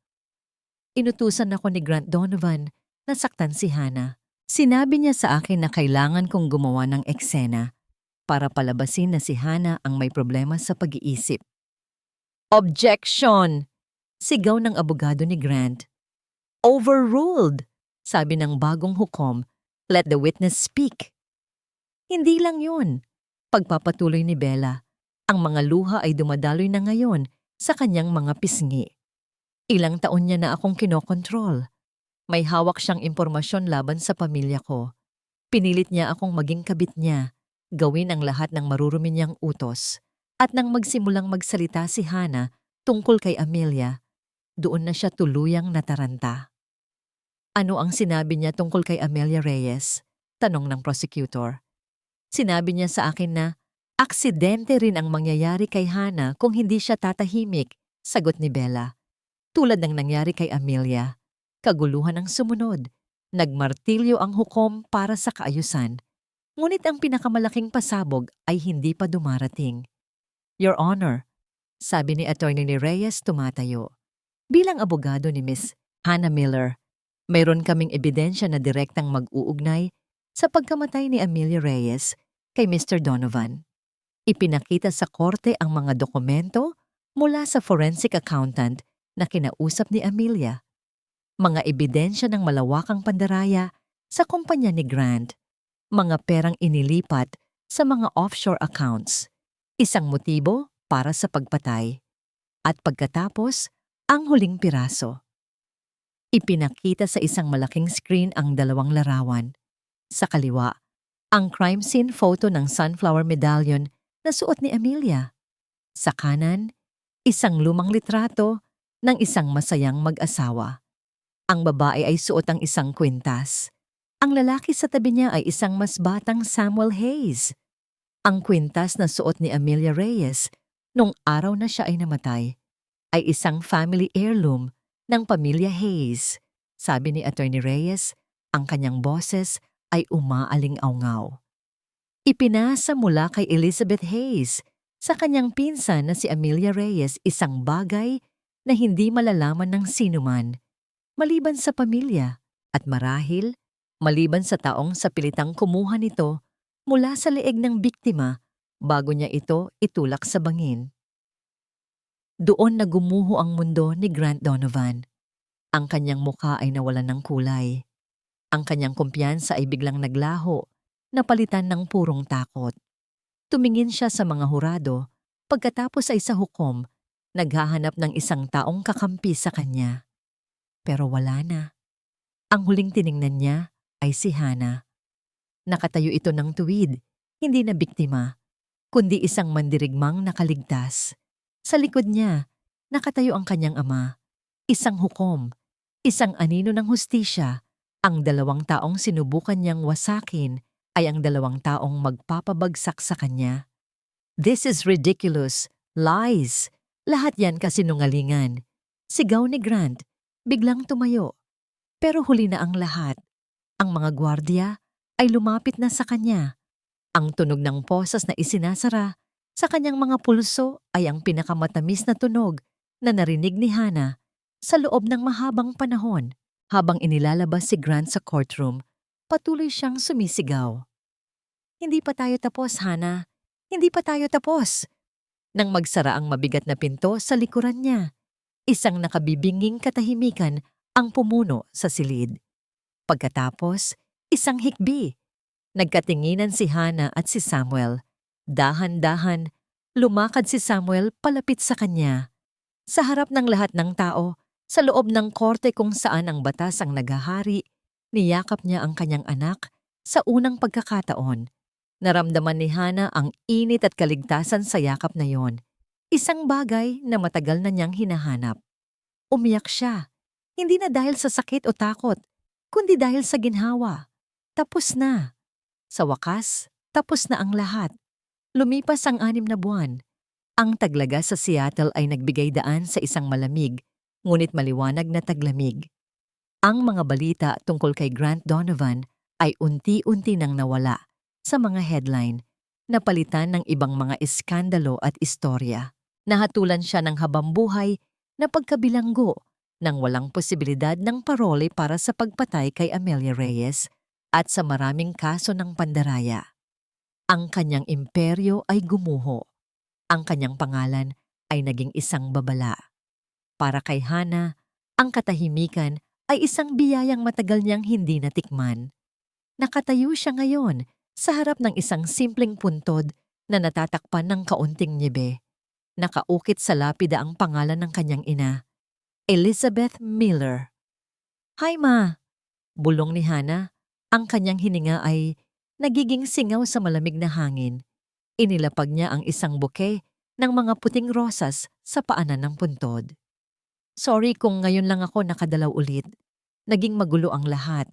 Inutusan ako ni Grant Donovan na saktan si Hannah. Sinabi niya sa akin na kailangan kong gumawa ng eksena para palabasin na si Hannah ang may problema sa pag-iisip. Objection! Sigaw ng abogado ni Grant. Overruled! Sabi ng bagong hukom, let the witness speak. Hindi lang yun. Pagpapatuloy ni Bella, ang mga luha ay dumadaloy na ngayon sa kanyang mga pisngi. Ilang taon niya na akong kinokontrol. May hawak siyang impormasyon laban sa pamilya ko. Pinilit niya akong maging kabit niya, gawin ang lahat ng marurumi niyang utos. At nang magsimulang magsalita si Hana tungkol kay Amelia, doon na siya tuluyang nataranta. Ano ang sinabi niya tungkol kay Amelia Reyes? Tanong ng prosecutor. Sinabi niya sa akin na aksidente rin ang mangyayari kay Hana kung hindi siya tatahimik, sagot ni Bella. Tulad ng nangyari kay Amelia. Kaguluhan ang sumunod. Nagmartilyo ang hukom para sa kaayusan. Ngunit ang pinakamalaking pasabog ay hindi pa dumarating. Your Honor, sabi ni Attorney ni Reyes tumatayo. Bilang abogado ni Miss Hannah Miller, mayroon kaming ebidensya na direktang mag-uugnay sa pagkamatay ni Amelia Reyes kay Mr. Donovan. Ipinakita sa korte ang mga dokumento mula sa forensic accountant na kinausap ni Amelia. Mga ebidensya ng malawakang pandaraya sa kumpanya ni Grant, mga perang inilipat sa mga offshore accounts, isang motibo para sa pagpatay, at pagkatapos, ang huling piraso. Ipinakita sa isang malaking screen ang dalawang larawan. Sa kaliwa, ang crime scene photo ng sunflower medallion na suot ni Amelia. Sa kanan, isang lumang litrato ng isang masayang mag-asawa. Ang babae ay suot ang isang kwintas. Ang lalaki sa tabi niya ay isang mas batang Samuel Hayes. Ang kwintas na suot ni Amelia Reyes nung araw na siya ay namatay ay isang family heirloom ng pamilya Hayes. Sabi ni Attorney Reyes, ang kanyang boses ay umaaling-awngaw. Ipinasa mula kay Elizabeth Hayes sa kanyang pinsan na si Amelia Reyes isang bagay na hindi malalaman ng sinuman, maliban sa pamilya at marahil maliban sa taong sa pilitang kumuha nito mula sa leeg ng biktima bago niya ito itulak sa bangin. Doon na gumuho ang mundo ni Grant Donovan. Ang kanyang mukha ay nawalan ng kulay. Ang kanyang kumpiyansa ay biglang naglaho, napalitan ng purong takot. Tumingin siya sa mga hurado, pagkatapos ay sa hukom, naghahanap ng isang taong kakampi sa kanya. Pero wala na. Ang huling tiningnan niya ay si Hana. Nakatayo ito ng tuwid, hindi na biktima, kundi isang mandirigmang nakaligtas. Sa likod niya, nakatayo ang kanyang ama, isang hukom, isang anino ng hustisya. Ang dalawang taong sinubukan niyang wasakin ay ang dalawang taong magpapabagsak sa kanya. This is ridiculous. Lies. Lahat yan kasinungalingan. Sigaw ni Grant, biglang tumayo. Pero huli na ang lahat. Ang mga gwardya ay lumapit na sa kanya. Ang tunog ng posas na isinasara sa kanyang mga pulso ay ang pinakamatamis na tunog na narinig ni Hana sa loob ng mahabang panahon. Habang inilalabas si Grant sa courtroom, patuloy siyang sumisigaw. Hindi pa tayo tapos, Hana. Hindi pa tayo tapos. Nang magsara ang mabigat na pinto sa likuran niya, isang nakabibinging katahimikan ang pumuno sa silid. Pagkatapos, isang hikbi. Nagkatinginan si Hana at si Samuel. Dahan-dahan, lumakad si Samuel palapit sa kanya. Sa harap ng lahat ng tao, sa loob ng korte kung saan ang batas ang naghahari, niyakap niya ang kanyang anak sa unang pagkakataon. Naramdaman ni Hana ang init at kaligtasan sa yakap na yon, isang bagay na matagal na niyang hinahanap. Umiyak siya, hindi na dahil sa sakit o takot, kundi dahil sa ginhawa. Tapos na. Sa wakas, tapos na ang lahat. Lumipas ang 6 na buwan. Ang taglaga sa Seattle ay nagbigay daan sa isang malamig, ngunit maliwanag na taglamig. Ang mga balita tungkol kay Grant Donovan ay unti-unti nang nawala sa mga headline, napalitan ng ibang mga iskandalo at istorya. Nahatulan siya ng habambuhay na pagkabilanggo nang walang posibilidad ng parole para sa pagpatay kay Amelia Reyes at sa maraming kaso ng pandaraya. Ang kanyang imperyo ay gumuho. Ang kanyang pangalan ay naging isang babala. Para kay Hana, ang katahimikan ay isang biyayang matagal niyang hindi natikman. Nakatayo siya ngayon sa harap ng isang simpleng puntod na natatakpan ng kaunting nyebe. Nakaukit sa lapida ang pangalan ng kanyang ina, Elizabeth Miller. "Hi, Ma!" Bulong ni Hana. Ang kanyang hininga ay nagiging singaw sa malamig na hangin. Inilapag niya ang isang bouquet ng mga puting rosas sa paanan ng puntod. "Sorry kung ngayon lang ako nakadalaw ulit. Naging magulo ang lahat."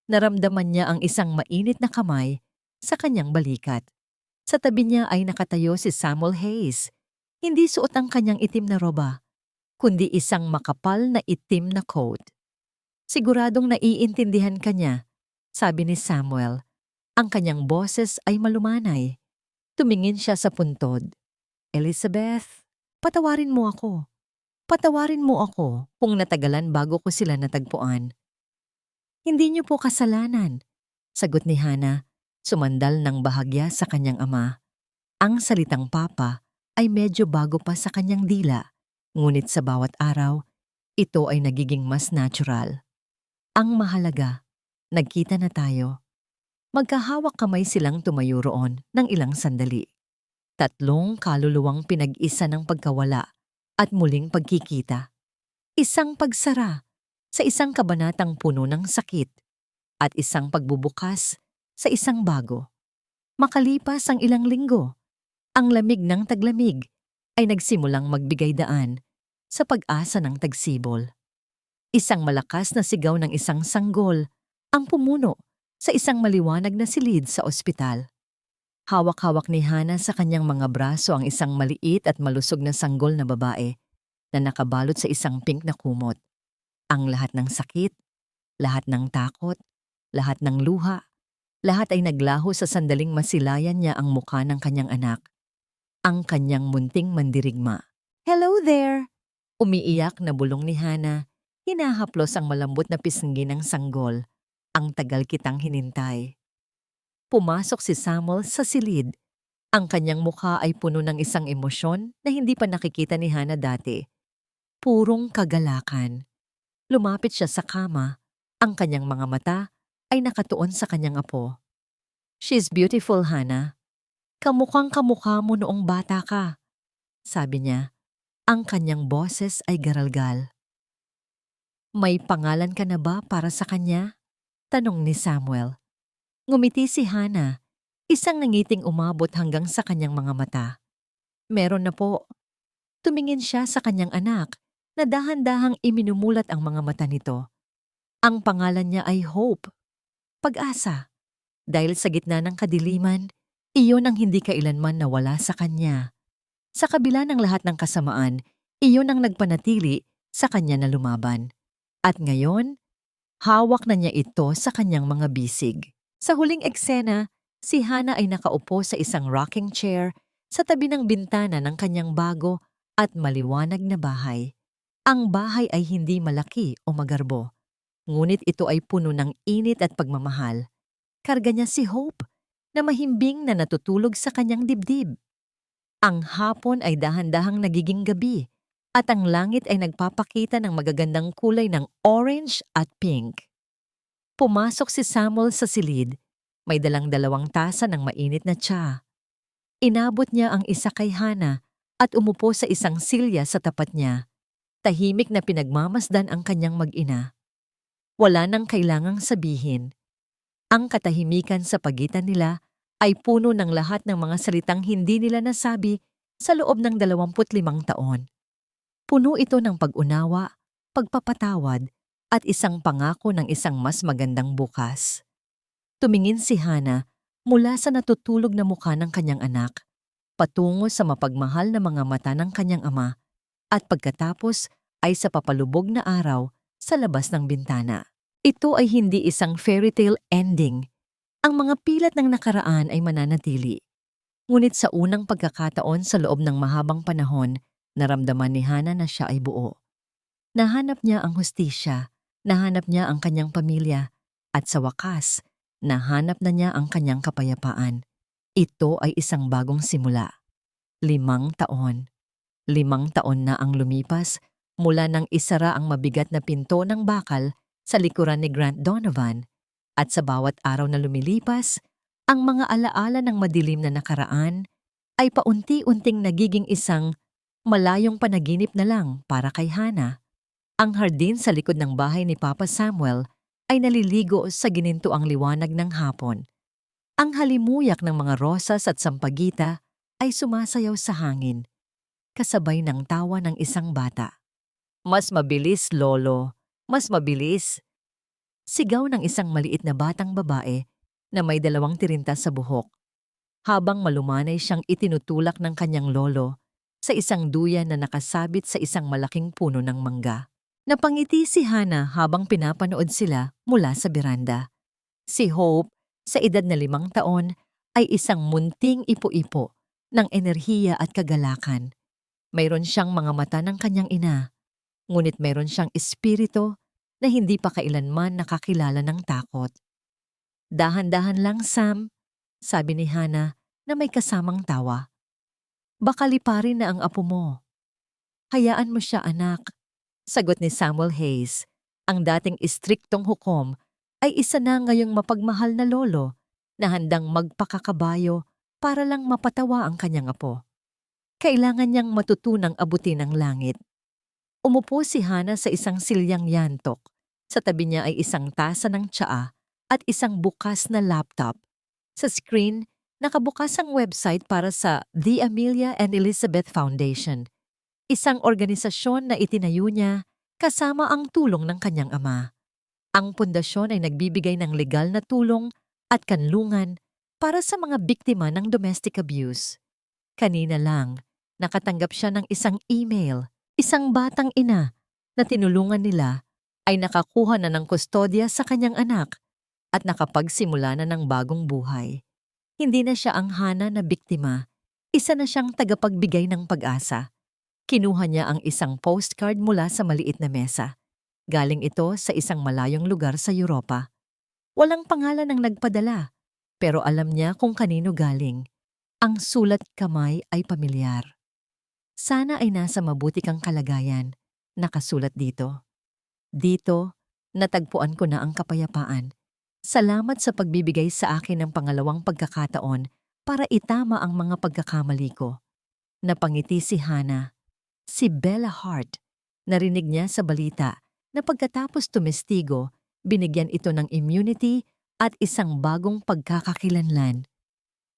Naramdaman niya ang isang mainit na kamay sa kanyang balikat. Sa tabi niya ay nakatayo si Samuel Hayes. Hindi suot ang kanyang itim na roba, kundi isang makapal na itim na coat. "Siguradong naiintindihan ka niya," sabi ni Samuel. Ang kanyang boses ay malumanay. Tumingin siya sa puntod. "Elizabeth, patawarin mo ako. Patawarin mo ako kung natagalan bago ko sila natagpuan." "Hindi niyo po kasalanan," sagot ni Hana, sumandal ng bahagya sa kanyang ama. Ang salitang papa ay medyo bago pa sa kanyang dila, ngunit sa bawat araw, ito ay nagiging mas natural. Ang mahalaga, nagkita na tayo. Magkahawak kamay silang tumayo roon ng ilang sandali. Tatlong kaluluwang pinag-isa ng pagkawala at muling pagkikita. Isang pagsara sa isang kabanatang puno ng sakit at isang pagbubukas sa isang bago. Makalipas ang ilang linggo, ang lamig ng taglamig ay nagsimulang magbigay daan sa pag-asa ng tagsibol. Isang malakas na sigaw ng isang sanggol ang pumuno sa isang maliwanag na silid sa ospital. Hawak-hawak ni Hana sa kanyang mga braso ang isang maliit at malusog na sanggol na babae na nakabalot sa isang pink na kumot. Ang lahat ng sakit, lahat ng takot, lahat ng luha, lahat ay naglaho sa sandaling masilayan niya ang mukha ng kanyang anak, ang kanyang munting mandirigma. "Hello there!" Umiiyak na bulong ni Hana. Hinahaplos ang malambot na pisngi ng sanggol. "Ang tagal kitang hinintay." Pumasok si Samuel sa silid. Ang kanyang mukha ay puno ng isang emosyon na hindi pa nakikita ni Hana dati. Purong kagalakan. Lumapit siya sa kama. Ang kanyang mga mata ay nakatuon sa kanyang apo. "She's beautiful, Hana. Kamukhang kamukha mo noong bata ka," sabi niya. Ang kanyang boses ay garalgal. "May pangalan ka na ba para sa kanya?" tanong ni Samuel. Ngumiti si Hana, isang nangiting umabot hanggang sa kanyang mga mata. "Meron na po." Tumingin siya sa kanyang anak na dahan-dahang iminumulat ang mga mata nito. Ang pangalan niya ay Hope, pag-asa. Dahil sa gitna ng kadiliman, iyon ang hindi kailanman nawala sa kanya. Sa kabila ng lahat ng kasamaan, iyon ang nagpanatili sa kanya na lumaban. At ngayon, hawak na niya ito sa kanyang mga bisig. Sa huling eksena, si Hana ay nakaupo sa isang rocking chair sa tabi ng bintana ng kanyang bago at maliwanag na bahay. Ang bahay ay hindi malaki o magarbo, ngunit ito ay puno ng init at pagmamahal. Karga niya si Hope na mahimbing na natutulog sa kanyang dibdib. Ang hapon ay dahan-dahang nagiging gabi at ang langit ay nagpapakita ng magagandang kulay ng orange at pink. Pumasok si Samuel sa silid. May dalang 2 tasa ng mainit na tsa. Inabot niya ang isa kay Hana at umupo sa isang silya sa tapat niya. Tahimik na pinagmamasdan ang kanyang mag-ina. Wala nang kailangang sabihin. Ang katahimikan sa pagitan nila ay puno ng lahat ng mga salitang hindi nila nasabi sa loob ng 25 taon. Puno ito ng pag-unawa, pagpapatawad, at isang pangako ng isang mas magandang bukas. Tumingin si Hana mula sa natutulog na mukha ng kanyang anak, patungo sa mapagmahal na mga mata ng kanyang ama, at pagkatapos ay sa papalubog na araw sa labas ng bintana. Ito ay hindi isang fairy tale ending. Ang mga pilat ng nakaraan ay mananatili. Ngunit sa unang pagkakataon sa loob ng mahabang panahon, naramdaman ni Hana na siya ay buo. Nahanap niya ang hustisya, nahanap niya ang kanyang pamilya, at sa wakas, nahanap na niya ang kanyang kapayapaan. Ito ay isang bagong simula. 5 taon. 5 taon na ang lumipas mula nang isara ang mabigat na pinto ng bakal sa likuran ni Grant Donovan, at sa bawat araw na lumilipas, ang mga alaala ng madilim na nakaraan ay paunti-unting nagiging isang malayong panaginip na lang para kay Hana. Ang hardin sa likod ng bahay ni Papa Samuel ay naliligo sa ginintuang liwanag ng hapon. Ang halimuyak ng mga rosas at sampagita ay sumasayaw sa hangin, kasabay ng tawa ng isang bata. Mas mabilis, Lolo. Mas mabilis. Sigaw ng isang maliit na batang babae na may 2 tirinta sa buhok, habang malumanay siyang itinutulak ng kanyang lolo sa isang duyan na nakasabit sa isang malaking puno ng mangga. Napangiti si Hana habang pinapanood sila mula sa beranda. Si Hope, sa edad na 5 taon, ay isang munting ipo-ipo ng enerhiya at kagalakan. Mayroon siyang mga mata ng kanyang ina, ngunit mayroon siyang espiritu na hindi pa kailanman nakakilala ng takot. Dahan-dahan lang, Sam, sabi ni Hana na may kasamang tawa. Baka liparin na ang apo mo. Hayaan mo siya, anak, sagot ni Samuel Hayes. Ang dating istriktong hukom ay isa na ngayong mapagmahal na lolo na handang magpakakabayo para lang mapatawa ang kanyang apo. Kailangan niyang matutunang abutin ang langit. Umupo si Hana sa isang silyang yantok. Sa tabi niya ay isang tasa ng tsaa at isang bukas na laptop. Sa screen, nakabukas ang website para sa The Amelia and Elizabeth Foundation, isang organisasyon na itinayo niya kasama ang tulong ng kanyang ama. Ang pundasyon ay nagbibigay ng legal na tulong at kanlungan para sa mga biktima ng domestic abuse. Kanina lang, nakatanggap siya ng isang email. Isang batang ina na tinulungan nila ay nakakuha na ng kustodya sa kanyang anak at nakapagsimula na ng bagong buhay. Hindi na siya ang Hana na biktima, isa na siyang tagapagbigay ng pag-asa. Kinuha niya ang isang postcard mula sa maliit na mesa. Galing ito sa isang malayong lugar sa Europa. Walang pangalan ang nagpadala, pero alam niya kung kanino galing. Ang sulat kamay ay pamilyar. Sana ay nasa mabuti kang kalagayan, nakasulat dito. Dito, natagpuan ko na ang kapayapaan. Salamat sa pagbibigay sa akin ng pangalawang pagkakataon para itama ang mga pagkakamali ko. Napangiti si Hana. Si Bella Hart, narinig niya sa balita na pagkatapos tumestigo, binigyan ito ng immunity at isang bagong pagkakakilanlan.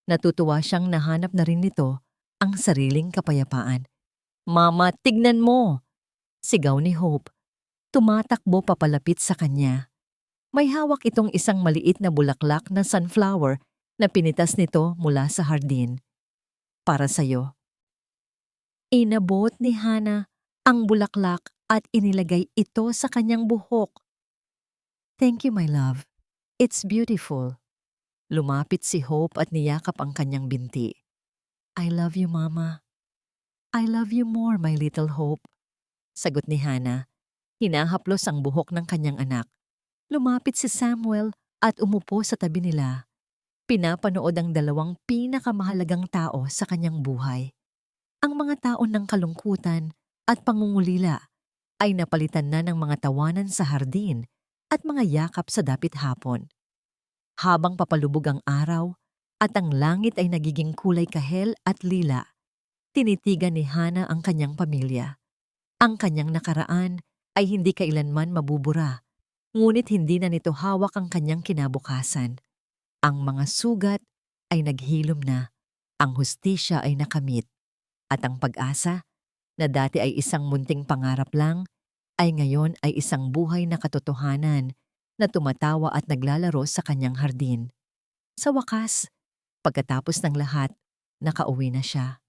Natutuwa siyang nahanap na rin nito ang sariling kapayapaan. Mama, tignan mo! Sigaw ni Hope. Tumatakbo papalapit sa kanya. May hawak itong isang maliit na bulaklak na sunflower na pinitas nito mula sa hardin. Para sa'yo. Inabot ni Hana ang bulaklak at inilagay ito sa kanyang buhok. Thank you, my love. It's beautiful. Lumapit si Hope at niyakap ang kanyang binti. I love you, Mama. I love you more, my little Hope. Sagot ni Hana. Hinahaplos ang buhok ng kanyang anak. Lumapit si Samuel at umupo sa tabi nila. Pinapanood ang 2 pinakamahalagang tao sa kanyang buhay. Ang mga taon ng kalungkutan at pangungulila ay napalitan na ng mga tawanan sa hardin at mga yakap sa dapit hapon. Habang papalubog ang araw at ang langit ay nagiging kulay kahel at lila, tinitigan ni Hana ang kanyang pamilya. Ang kanyang nakaraan ay hindi kailanman mabubura, ngunit hindi na nito hawak ang kanyang kinabukasan. Ang mga sugat ay naghilom na, ang hustisya ay nakamit, at ang pag-asa, na dati ay isang munting pangarap lang, ay ngayon ay isang buhay na katotohanan na tumatawa at naglalaro sa kanyang hardin. Sa wakas, pagkatapos ng lahat, nakauwi na siya.